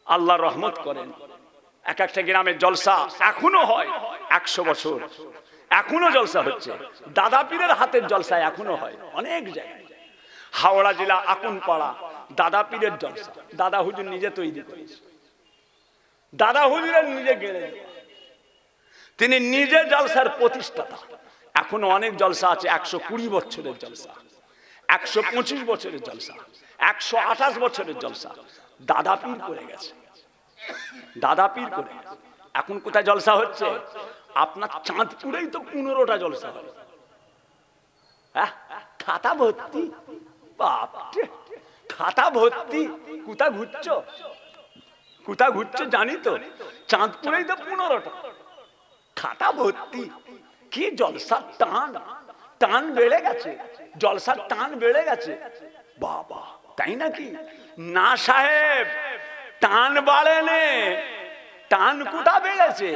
আল্লাহ রহমত করেন। এক একটা গ্রামের জলসা এখনো হয়, 100 বছর এখনো জলসা হচ্ছে। দাদা পীরের হাতের জলসা এখনো হয় অনেক জায়গায়। হাওড়া জেলা আকুনপাড়া দাদা পীরের জলসা, দাদা হুজুর নিজে তৈরি করেছে, দাদা হুজুরের নিজে গেড়ে, তিনি নিজে জলসার প্রতিষ্ঠাতা। এখনো অনেক জলসা আছে, 120 বছরের জলসা, 125 বছরের জলসা, 128 বছরের জলসা দাদা পীর করে গেছে, দাদা পীর করে গেছে। এখন কোথায় জলসা হচ্ছে? আপনার চাঁদপুরেই তো 15টা জলসা হয়। হ্যাঁ, খাতা ভর্তি, বাপরে খাতা ভর্তি। কোথা ঘুরছো, কোথা ঘুরছো জানি তো, চাঁদপুরেই তো 15টা খাতা ভর্তি। কি জলসার টান, টান বেড়ে গেছে, জলসার টান বেড়ে গেছে। বাবা, তাই নাকি? না সাহেব, টান বাড়েনে, টান কোথা বেড়েছে?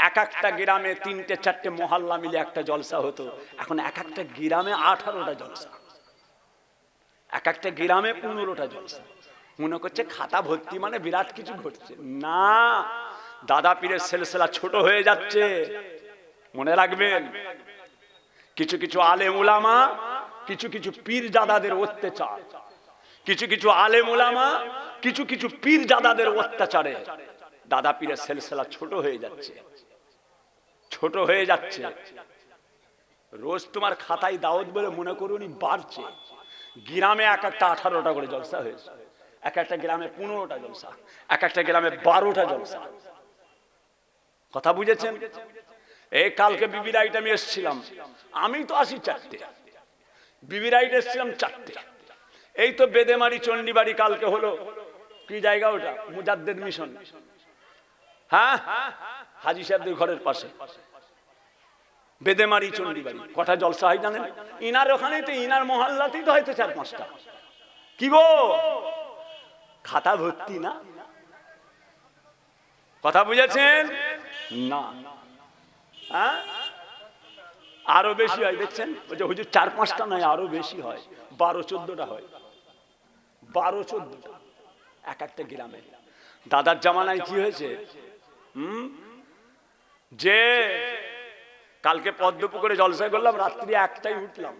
এক একটা গ্রামে 3টে-4টে মহল্লা মিলে একটা জলসা হতো, এখন এক একটা গ্রামে 18টা জলসা, এক একটা গ্রামে 15টা জলসা। মনে করছে খাতা ভর্তি মানে বিরাট কিছু ঘটছে না। দাদা পীরের সিলসিলা ছোট হয়ে যাচ্ছে, মনে রাখবেন। কিছু কিছু আলেম উলামা, কিছু কিছু পীর জাদাদের অত্যাচার, কিছু কিছু আলেম উলামা, কিছু কিছু পীর জাদাদের অত্যাচারে দাদা পীরের সিলসিলা ছোট হয়ে যাচ্ছে, ছোট হয়ে যাচ্ছে। রোজ তোমার খাতায় দাওয়াত বলে মনে করুনি বাড়ছে। গ্রামে এক একটা 18টা করে জলসা হয়েছে, এক একটা গ্রামে 15টা জলসা, এক একটা গ্রামে 12টা জলসা। কথা বুঝেছেন? এই কালকে বিবি রাইট আমি এসেছিলাম, আমি তো আসি 4টে, বিবি রাইট এসেছিলাম 4টে। এই তো বেদেমারি চণ্ডীবাড়ি কালকে হলো, কি জায়গা ওটা? মুজাদ্দেদ মিশন, হ্যাঁ, হাজি সাহেবদের ঘরের পাশে বেদেমারি চণ্ডীবাড়ি। কটা জলসা হয় জানেন? ইনার ওখানেই তো, ইনার মহল্লাতেই তো হয়তো 4-5টা। কি গো, খাতা ভর্তি না? কথা বুঝেছেন না? হ্যাঁ, আরো বেশি হয়, দেখছেন? ওই যে হুজুর 4-5টা নয়, আরো বেশি হয়, 12-14টা হয়, 12-14টা এক একটা গ্রামে। দাদার জামানায় কি হয়েছে? যে কালকে পদ্মপুকুরে জলসা করলাম, রাত্রি 1টায় উঠলাম,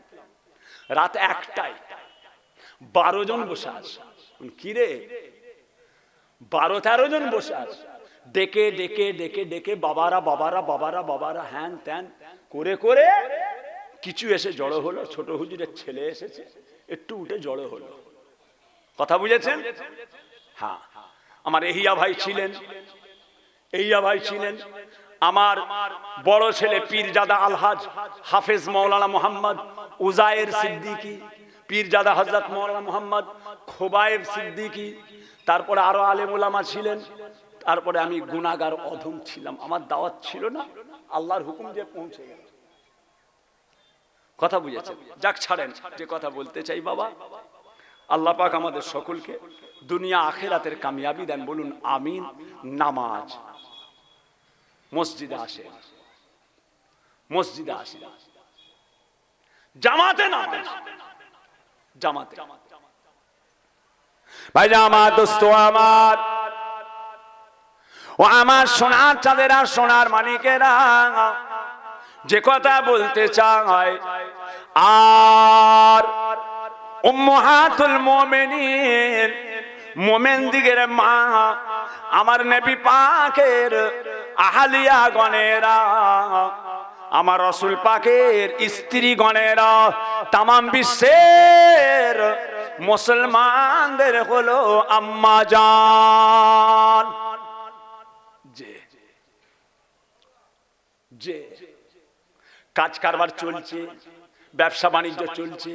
রাত 1টায় 12 জন বসে আছে। কি রে, 12-13 জন বসে আছে, ডেকে ডেকে ডেকে ডেকে বাবারা বাবারা বাবারা বাবারা হ্যান ত্যান করে করে কিছু এসে জড়ো হলো। ছোট হুজুরের ছেলে এসেছে, একটু উঠে জড়ো হলো। কথা বুঝেছেন? হ্যাঁ, আমার এহিয়া ভাই ছিলেন, এহিয়া ভাই ছিলেন, আমার বড় ছেলে পীরজাদা আলহাজ হাফেজ মাওলানা মোহাম্মদ উজায়ের সিদ্দিকী, পীরজাদা হযরত মাওলানা মোহাম্মদ খোবায়েব সিদ্দিকী, তারপরে আরো আলেম উলামা ছিলেন। তারপরে আমি গুনাহগার অধম ছিলাম, আমার দাওয়াত ছিল না, আল্লাহর হুকুম যে পৌঁছে গেল। কথা বুঝেছেন? যাক ছাড়েন, যে কথা বলতে চাই বাবা, আল্লাহ পাক আমাদের সকলকে দুনিয়া আখিরাতের কামিয়াবি দেন, বলুন আমিন। নামাজ, মসজিদে আসেন, মসজিদে আসেন, জামাতে নামাজ, জামাতে। ভাই আমার দোস্ত আমার, ও আমার সোনার চাঁদেরা, সোনার মানিকেরা, যে কথা বলতে চাই, আর উম্মাহাতুল মুমিনিন, মুমিন দিগের মা, আমার নবী পাকের আহলিয়া গণেরা, আমার রাসূল পাকের স্ত্রী গণেরা, তামাম বিশ্বের মুসলমানদের হলো আম্মা জান। যে কাজ কারবার চলছে, ব্যবসা বাণিজ্য চলছে,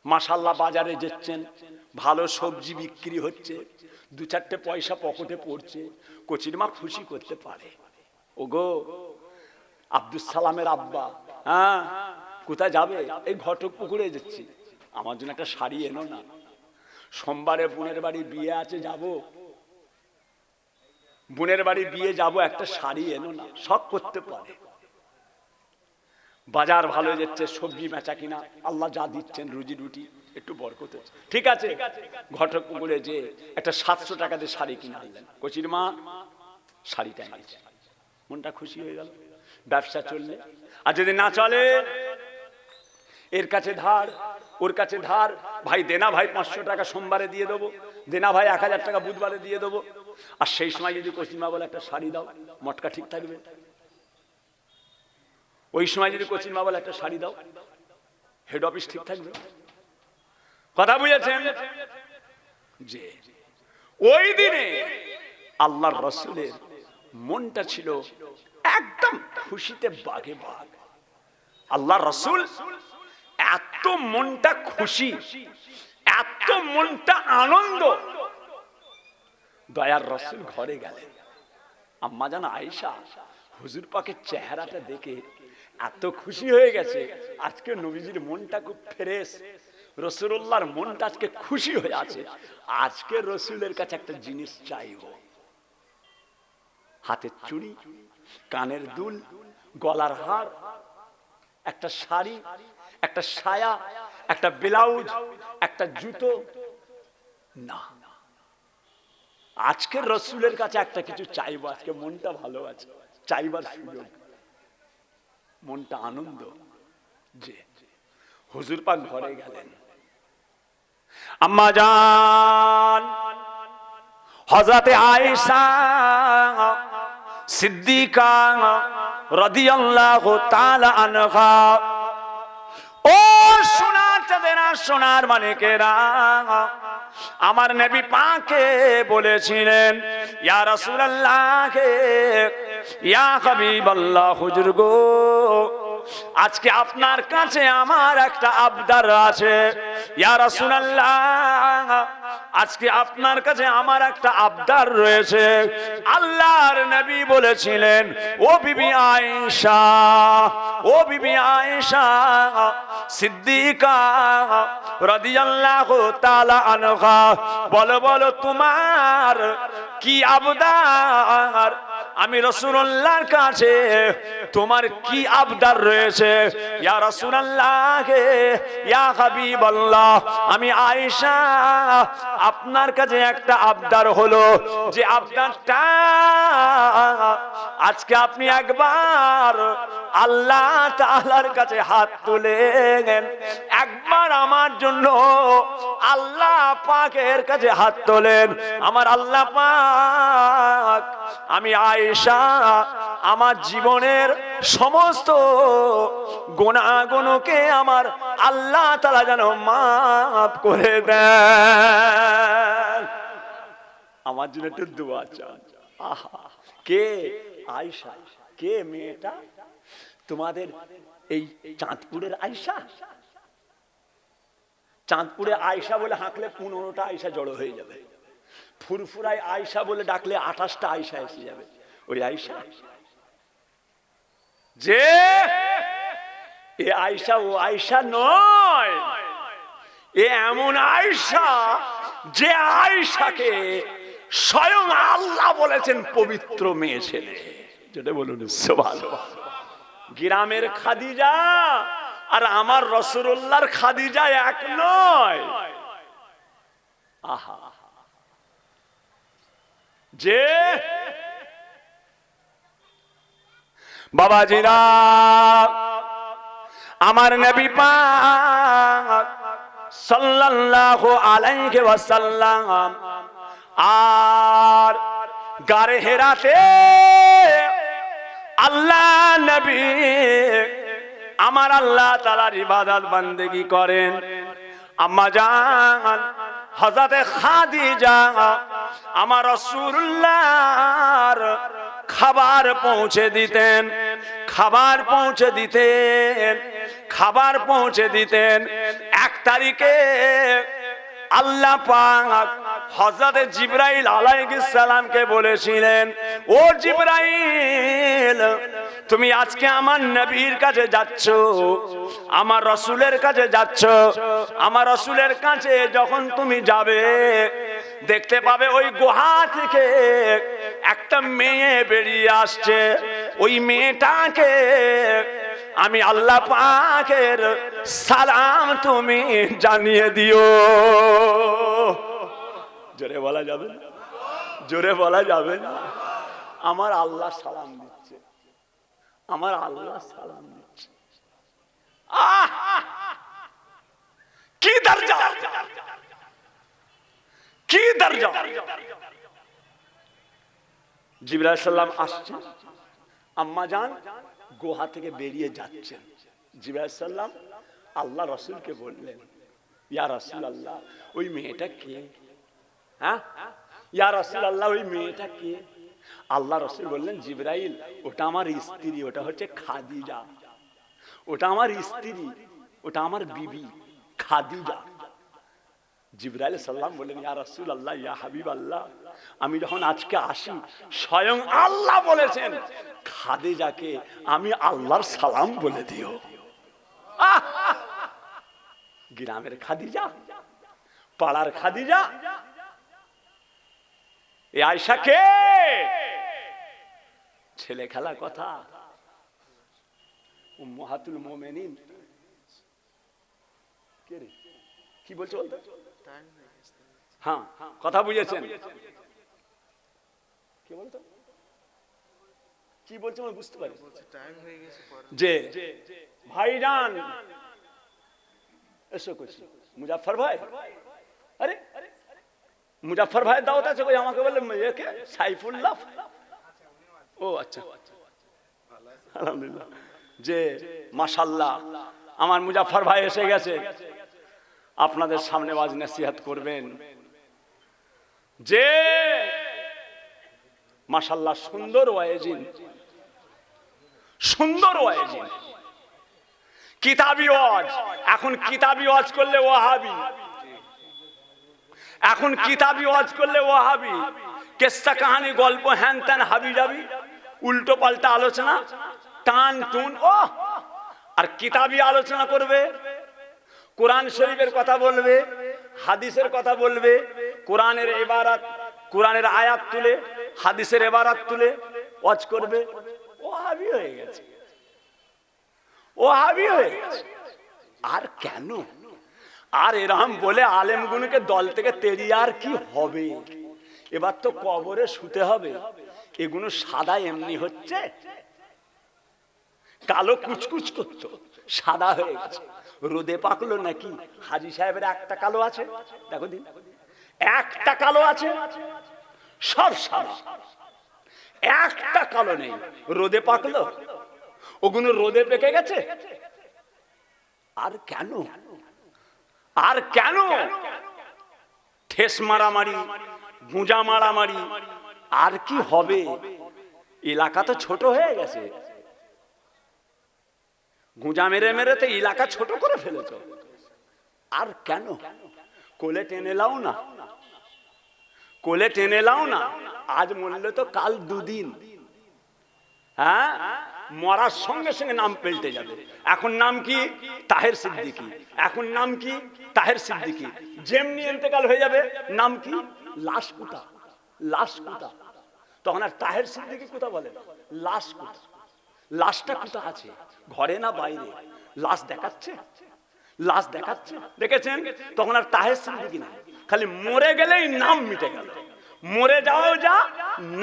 মাশাআল্লাহ বাজারে যাচ্ছেন, ভালো সবজি বিক্রি হচ্ছে, দু চারটে পয়সা পকেটে পড়ছে, কচির মা খুশি করতে পারে। ওগো আব্দুল সালামের আব্বা, হ্যাঁ কোথায় যাবে? এই ঘটক পুকুরে যাচ্ছি, আমার জন্য একটা শাড়ি এনো না, সোমবারে বোনের বাড়ি বিয়ে আছে যাব, বোনের বাড়ি বিয়ে যাব, একটা শাড়ি এনো না, সব করতে পারে। বাজার ভালো যাচ্ছে, সবজি বেচা কিনা, আল্লাহ যা দিচ্ছেন রুজি রুটি একটু বরকত হচ্ছে, ঠিক আছে। ঘটক পুকুরে যে একটা 700 টাকা দিয়ে শাড়ি কিনে আনলেন, কচির মা শাড়িটা এনেছে, মনটা খুশি হয়ে গেল। ব্যবসা চললে, আর যদি না চলে, এর কাছে ধার, ওর কাছে ধার, ভাই দেনা ভাই 500 টাকা সোমবারে দিয়ে দেবো, দেনা ভাই 1000 টাকা বুধবারে দিয়ে দেবো। আর সেই সময় যদি কচিমা বলে একটা শাড়ি দাও, মটকা ঠিক থাকবে। ওই সময় যদি কচিমা বলে একটা শাড়ি দাও, হেড অফিস ঠিক থাকবে। কথা বুঝেছেন? যে ওই দিনে আল্লাহর রাসূলের মনটা ছিল একদম খুশিতে বাগে বাগ। আল্লাহর রাসূল এত মনটা খুশি, এত মনটা আনন্দ, দয়ার রাসূল ঘরে গেলেন। আম্মা জান আয়েশা হুজুর পাকের চেহারাটা দেখে এত খুশি হয়ে গেছে, আজকে নবীজির মনটা খুব ফ্রেশ, রাসূলুল্লাহর মনটা আজকে খুশি হয়ে আছে। আজকে রাসূলের কাছে একটা জিনিস চাইবো, হাতের চুড়ি, কানের দুল, গলার হার, একটা শাড়ি, একটা সায়া, একটা ব্লাউজ, একটা জুতো না, আজকে রাসূলের কাছে একটা কিছু চাইবো। আজকে মনটা ভালো আছে, চাইবার সুযোগ, মনটা আনন্দ। যে হুজুর পাক ঘরে গেলেন, আম্মা জান হযরতে আয়েশা সিদ্দিকা রাদিয়াল্লাহু তাআলা আনহা, ও সোনার চাঁদেরা, সোনার মানিকেরা, আমার নবী পাকে বলেছিলেন, ইয়া রাসূলুল্লাহ, ইয়া হাবিবাল্লাহ, হুজুর গো, আজকে আপনার কাছে আমার একটা আবদার আছে। ইয়া রাসূলুল্লাহ, আজকে আপনার কাছে আমার একটা আবদার রয়েছে। আল্লাহর নবী বলেছিলেন, ও বিবি আয়েশা, ও বিবি আয়েশা সিদ্দিকা রাদিয়াল্লাহু তাআলা আনহা, বলো বলো তোমার কি আবদার, আমি রাসূলুল্লাহর কাছে তোমার কি আবদার রয়েছে। ইয়া রাসূলুল্লাহ, ইয়া হাবিবাল্লাহ, আমি আয়েশা আপনার কাছে একটা আবদার হলো, যে আবদারটা আজকে আপনি একবার আল্লাহ তাআলার কাছে হাত তুলেন, একবার আমার জন্য আল্লাহ পাকের কাছে হাত তোলেন। আমার আল্লাহ পাক, আমি আয়েশা আমার জীবনের সমস্ত গুনাহগুলোকে আমার আল্লাহ তাআলা যেন মাফ করে দেন। আমার জন্য একটু দোয়া চান। আহা, কে আয়েশা? কে মেয়েটা? তোমাদের এই চাঁদপুরের আয়েশা? চাঁদপুরে আয়েশা বলে হাঁকলে 15টা আয়েশা জড়ো হয়ে যাবে, ফুরফুরায় আয়েশা বলে ডাকলে 28টা আয়েশা এসে যাবে। ওই আয়েশা, যে এ আয়েশা ও আয়েশা নয়, এ এমন আয়েশা যে আয়েশাকে স্বয়ং আল্লাহ বলেছেন পবিত্র মেয়ে ছেলে। যেটা বলুন সুবহানাল্লাহ। গ্রামের খাদিজা আর আমার রাসূলুল্লাহর খাদিজা এক নয়। আহা, যে বাবাজিরা, আমার নবী পাক সাল্লাল্লাহু আলাইহি ওয়াসাল্লাম আর গারে হেরাতে আল্লাহ নবী আমার আল্লাহ তাআলার ইবাদত বান্দেগি করেন। আম্মা জান হযরতে খাদিজা আমার রাসূলুল্লাহর খাবার পৌঁছে দিতেন, খাবার পৌঁছে দিতেন, খাবার পৌঁছে দিতেন। 1 তারিখে আল্লাহ পাক হযরত জিবরাইল আলাইহিস সালামকে বলেছিলেন, ও জিবরাইল তুমি আজকে আমার নবীর কাছে যাচ্ছ, আমার রাসূলের কাছে যাচ্ছ। আমার রাসূলের কাছে যখন তুমি যাবে দেখতে পাবে ওই গুহা থেকে একটা মেয়ে বেরিয়ে আসছে। ওই মেয়েটাকে আমি আল্লাহ পাকের সালাম তুমি জানিয়ে দিও। জোরে বলা যাবে না? জোরে বলা যাবে না? আমার আল্লাহ সালাম দিচ্ছে, আমার আল্লাহ সালাম দিচ্ছে। কি দরজা, কি দরজা! জিবরাইল সালাম আসছে, আম্মা জান গুহা থেকে বেরিয়ে যাচ্ছেন। জিবরাইল সালাম আল্লাহ রাসূলকে বললেন, ইয়া রাসূলুল্লাহ ওই মেয়েটা কে? হ্যাঁ ইয়া রাসূলুল্লাহ ওই মেয়েটা কে? আল্লাহ রাসূল বললেন, জিবরাইল ওটা আমার স্ত্রী, ওটা হচ্ছে খাদিজা, ওটা আমার স্ত্রী, ওটা আমার বিবি খাদিজা। জিবরাইল সাল্লাম বললেন, ইয়া রাসূলুল্লাহ ইয়া হাবিবাল্লাহ আমি যখন আজকে আসি স্বয়ং আল্লাহ বলেছেন খাদিজাকে আমি আল্লাহর সালাম বলে দিও। গ্রামের খাদিজা, পাড়ার খাদিজা, এই আয়েশা কে? ছেলে খেলা কথা। উম্মাহাতুল মুমিনিন কে রে? কি বলছো বলতো? হ্যাঁ কথা বুঝেছেন? কি বলতো? কি বলছো আমি বুঝতে পারি। যে ভাইজান এসো কইছি মুজাফফর ভাই, আরে মুজাফফর ভাই দাওয়াত আছে কই? আমাকে বললেন একে সাইফুল্লাহ। ও আচ্ছা আলহামদুলিল্লাহ। যে মাশাআল্লাহ আমার মুজাফফর ভাই এসে গেছে, আপনাদের সামনে ওয়াজ নসিহত করবেন। যে মাশাআল্লাহ সুন্দর ওয়াজিন, সুন্দর ওয়াজিন, কিতাবি ওয়াজ। এখন কিতাবি ওয়াজ করলে ওয়াহাবি, এখন কিতাবি ওয়াজ করলে ওয়াহাবি, কিস্সা কাহিনী গল্প হ্যান ত্যান হাবি যাবি, উল্টো পাল্টা আলোচনা, টান টুন। ও আর কিতাবি আলোচনা করবে, কোরআন শরীফের কথা বলবে, হাদিসের কথা বলবে, কোরআনের ইবারত, কোরআনের আয়াত তুলে হাদিসের ইবারত তুলে ওয়াজ করবে। ওয়াহাবি হয়ে গেছে, ওয়াহাবি হয়ে গেছে। আর কেন? আর এরকম বলে আলেমগুলোকে দল থেকে তেড়িয়ে আর কি হবে? এবার তো কবরে শুতে হবে। এগুলো সাদা এমনি হচ্ছে, কালো কুচকুচ করতো সাদা হয়ে গেছে। রোদে পাকলো নাকি? হাজী সাহেবের একটা কালো আছে, দেখো দিন একটা কালো আছে, সব সাদা, একটা কালো নেই। রোদে পাকলো, ওগুলো রোদে পেকে গেছে। আর কেন? আর কেন? ঠেস মারামারি, গুঁজা মারামারি, আর কি হবে? এলাকা তো ছোট হয়ে গেছে। গুঁজা মেরে মেরে তো এলাকা ছোট করে ফেলেছ। আর কেন? কোলে টেনে লাও না, কোলে টেনে লাও না। আজ মরলে তো কাল দুদিন, হ্যাঁ মরার সঙ্গে সঙ্গে নাম পাল্টে যাবে। এখন নাম কি? তাহের সিদ্দিকী। এখন নাম কি? তাহের সিদ্দিকী। যেমনি ইন্তেকাল হয়ে যাবে নাম কি? লাশ কুতা, লাশ কুতা। তখন আর তাহের সিদ্দিকী কুতা বলে, লাশ কুতা। লাশটা কুতা আছে, ঘরে না বাইরে? লাশ দেখাচ্ছে, লাশ দেখাচ্ছে, দেখেছেন? তখন আর তাহের সিদ্দিকী না, খালি মরে গেলেই নাম মিটে গেল। মরে যাও যা,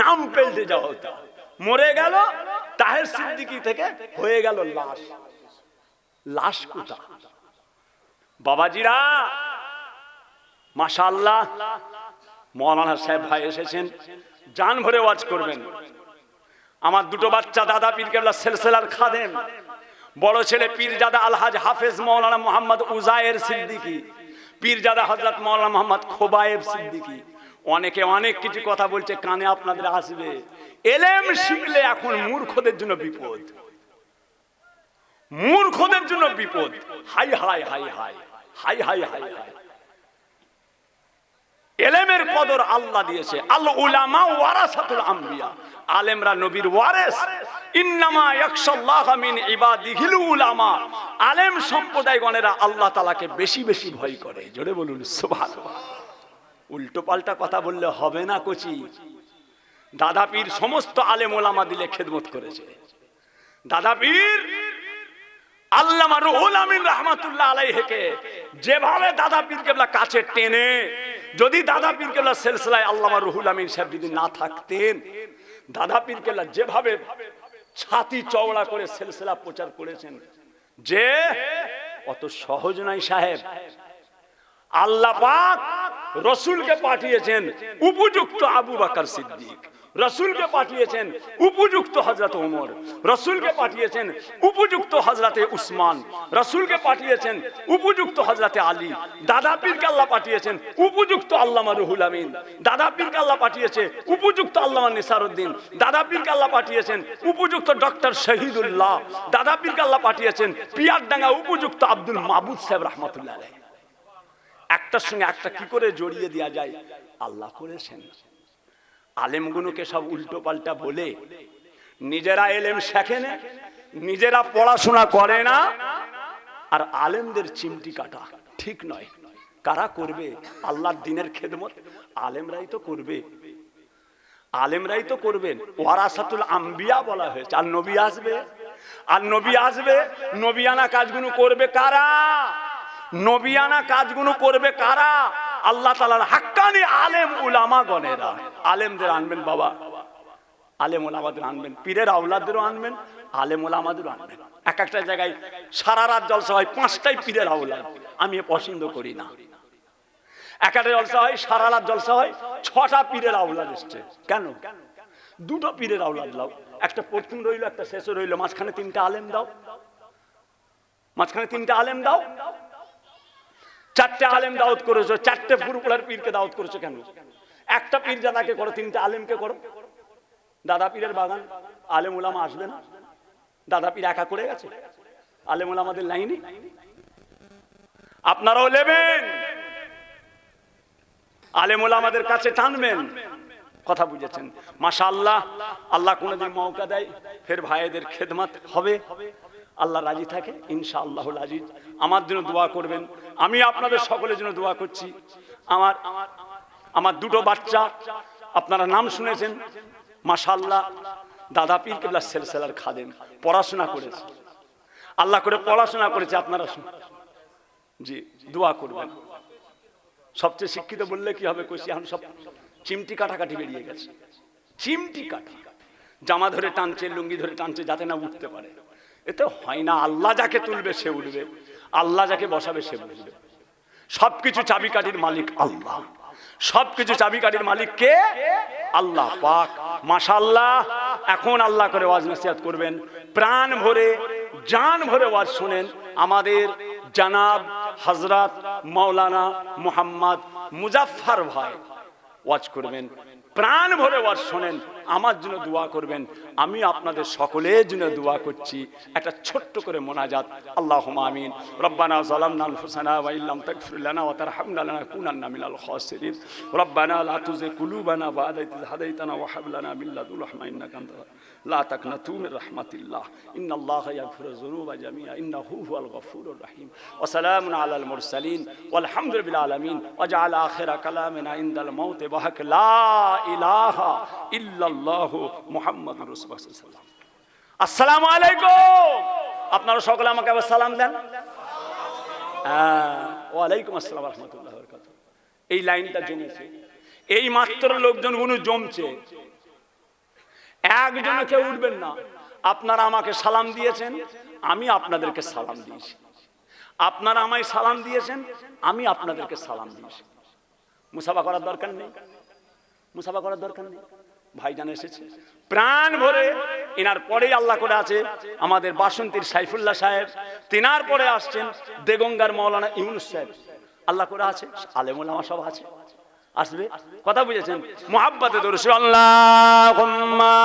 নাম পাল্টে যাও তা। মরে গেল তাহের সিদ্দিকী থেকে হয়ে গেল লাশ, লাশ কুতা। বাবাজিরা মাশাআল্লাহ মৌলানা সাহেব ভাই এসেছেন, জান ভরে ওয়াজ করবেন। আমার দুটো বাচ্চা দাদা পীর কেবলা সিলসিলার খাদেম, বড় ছেলে পীরজাদা আলহাজ হাফেজ মৌলানা মোহাম্মদ উজায়ের সিদ্দিকী, পীরজাদা হযরত মৌলানা মোহাম্মদ খোবায়েব সিদ্দিকী। অনেকে অনেক কিছু কথা বলছে, কানে আপনাদের আসবে। এলেম শিখলে এখন মূর্খদের জন্য বিপদ, মূর্খদের জন্য বিপদ। High high high high high high high high. এলেমের কদর আল্লাহ দিয়েছে। আল উলামা ওয়ারাসাতুল আম্বিয়া, আলেমরা নবীর ওয়ারিস। ইন্নামা ইয়াখশাল্লাহা মিন ইবাদিহিল উলামা, আলেম সম্প্রদায়গণেরা আল্লাহ তাআলাকে বেশি বেশি ভয় করে। জোরে বলুন সুবহানাল্লাহ। উল্টো পাল্টা কথা বললে হবে না কোচি। দাদা পীর সমস্ত আলেম ওলামা দিলে খেদমত করেছে। দাদা পীর আল্লামা রুহুল আমিন রাহমাতুল্লাহ আলাইহিকে যেভাবে দাদা পীর কেবলা কাছে টেনে, যদি দাদা পীর কেবলা সিলসিলায় আল্লামা রুহুল আমিন সাহেব যদি না থাকতেন, দাদা পীর কেবলা যেভাবে ছাতি চওড়া করে সিলসিলা প্রচার করেছেন, যে অত সহজ নয় সাহেব। আল্লাহ পাক রাসূলকে পাঠিয়েছেন উপযুক্ত আবু বকর সিদ্দিক, রাসূলকে পাঠিয়েছেন উপযুক্ত হযরত ওমর, রাসূলকে পাঠিয়েছেন উপযুক্ত হযরতে উসমান, রাসূলকে পাঠিয়েছেন উপযুক্ত হযরতে আলী। দাদা পীরকে আল্লাহ পাঠিয়েছেন উপযুক্ত আল্লামা রুহুল আমিন, দাদা পীরকে আল্লাহ পাঠিয়েছে উপযুক্ত আল্লামা নিসারউদ্দিন, দাদা পীরকে আল্লাহ পাঠিয়েছেন উপযুক্ত ডক্টর শহীদুল্লাহ, দাদা পীরকে আল্লাহ পাঠিয়েছেন পিয়ারডাঙ্গা উপযুক্ত আব্দুল মাবুদ সাহেব রাহমাতুল্লাহ আলাইহি। একটার সঙ্গে একটা কি করে জড়িয়ে দেওয়া যায়, আল্লাহ করেছেন। আলেমগুলোকে সব উল্টো পাল্টা বলে নিজেরা এলেম শেখে না, নিজেরা পড়াশোনা করে না, আর আলেমদের চিমটি কাটা ঠিক নয়। কারা করবে আল্লাহর দ্বীনের খেদমত? আলেমরাই তো করবে, আলেমরাই তো করবেন। ওয়ারাসাতুল আম্বিয়া বলা হয়েছে। আর নবী আসবে, আর নবী আসবে, নবিয়ানা কাজগুলো করবে কারা? নবিয়ানা কাজগুলো করবে কারা? আল্লাহ তাআলার হাক্কানি আলেম উলামা গণেরা। আলেমদের আনবেন বাবা, আলেম ওলামাদের আনবেন, পীরের আওলাদদেরও আনবেন, আলেম ওলামাদেরও আনবেন। এক একটা জায়গায় সারা রাত জলসা হয়, 5টাই পীরের আওলাদ, আমি পছন্দ করি না। এক একটা জলসা হয় সারা রাত জলসা হয়, 6টা পীরের আওলাদ এসছে। কেন? 2টো পীরের আওলাদ দাও, একটা প্রথম রইল একটা শেষ রইল, মাঝখানে 3টা আলেম দাও, মাঝখানে 3টা আলেম দাও। 4টে আলেম দাওয়াত করেছো, 4টে ফুরফুরার পীরকে দাওয়াত করেছো কেন? একটা পীর জাদাকে করো, 3টে আলেমকে করো। দাদা পীরের বাগান, আলেম ওলামা আসবে না? দাদা পীর একা করে গেছে, আলেম ওলামাদের লাইনে আপনারাও নেবেন, আলেম ওলামাদের কাছে টানবেন। কথা বুঝেছেন? মাশাআল্লাহ। আল্লাহ কোনদিন মৌকা দেয় ফের ভাইদের খেদমত হবে, আল্লাহ রাজি থাকে ইনশাআল্লাহুল আজিজ। আমার জন্য দোয়া করবেন, আমি আপনাদের সকলের জন্য দোয়া করছি। আমার 2টো বাচ্চা আপনারা নাম শুনেছেন, মাশাআল্লাহ। দাদা পীর কেবলা সিলসিলার খাদেম, পড়াশোনা করেছে, আল্লাহ করে পড়াশোনা করেছে। আপনারা জি দোয়া করবেন। সবচেয়ে শিক্ষিত বললে কি হবে? কইছি এখন সব চিমটি কাটাকাটি বেরিয়ে গেছে। চিমটি কাটা, জামা ধরে টানছে, লুঙ্গি ধরে টানছে, যাতে না উঠতে পারে। এতে হয় না। আল্লাহ যাকে তুলবে সে উঠবে, আল্লাহ যাকে বসাবে সে বসবে। সবকিছু চাবিকাঠির মালিক আল্লাহ, সবকিছু চাবিকাঠির মালিক কে? আল্লাহ পাক। মাশাআল্লাহ। এখন আল্লাহ করে ওয়াজ নসিহত করবেন, প্রাণ ভরে জান ভরে ওয়াজ শুনেন। আমাদের জনাব হযরত মাওলানা মোহাম্মদ মুজাফফর ভাই ওয়াজ করবেন, প্রাণ ভরে ওয়াজ শুনেন, আমার জন্য দোয়া করবেন। আমি আপনাদের সকলের জন্য দোয়া করছি। একটা ছোট্ট করে মোনাজাত। আল্লাহুম্মা আমিন। রব্বানা যালামনা আনফুসানা ওয়া ইল্লাম তাগফির লানা ওয়া তারহামনা লানাকুনান্না মিনাল খাসিরিন। রব্বানা লা তুযিগ কুলুবানা বা'দা ইয হাদাইতানা ওয়া হাব লানা মিন লাদুনকা রাহমাতান ইন্নাকা আনতাল লা তাকনাতু মির রাহমাতিল্লাহ। ইন্নাল্লাহা ইয়াগফিরুয যুনুবা জামিআ ইন্নাহু হুয়াল গফুরুর রহিম। ওয়া সালামুন আলাল মুরসালিন ওয়ালহামদুলিল্লাহি আলামিন। ওয়া জাআলা আখিরা কালামিনা ইনদাল মাউত বাহাক লা ইলাহা ইল্লাল্লাহু মুহাম্মাদুর রাসূলুল্লাহ সাল্লাল্লাহু আলাইহি ওয়াসাল্লাম। আসসালামু আলাইকুম। আপনারা সকলে আমাকে আবার সালাম দেন। ওয়া আলাইকুম আসসালাম ওয়া রাহমাতুল্লাহি ওয়া বারাকাতুহু। এই লাইনটা জমেছে, এই মাত্র লোকজনগুলো জমছে। একজনে কেউ উঠবেন না। আপনারা আমাকে সালাম দিয়েছেন, আমি আপনাদেরকে সালাম দিয়েছি। আপনারা আমায় সালাম দিয়েছেন, আমি আপনাদেরকে সালাম দিয়েছি। মুসাফা করার দরকার নেই, মুসাফা করার দরকার নেই। ভাইজান এসেছে প্রাণ ভরে, এনার পরেই আল্লাহ করে আছে আমাদের বাসন্তীর সাইফুল্লাহ সাহেব, তিনার পরে আসছেন দেগঙ্গার মৌলানা ইউনুস সাহেব, আল্লাহ করে আছে আলেম ওলামা সব আছে, আসবে। কথা বুঝেছেন? মুহাব্বতে দরুদ আল্লাহুম্মা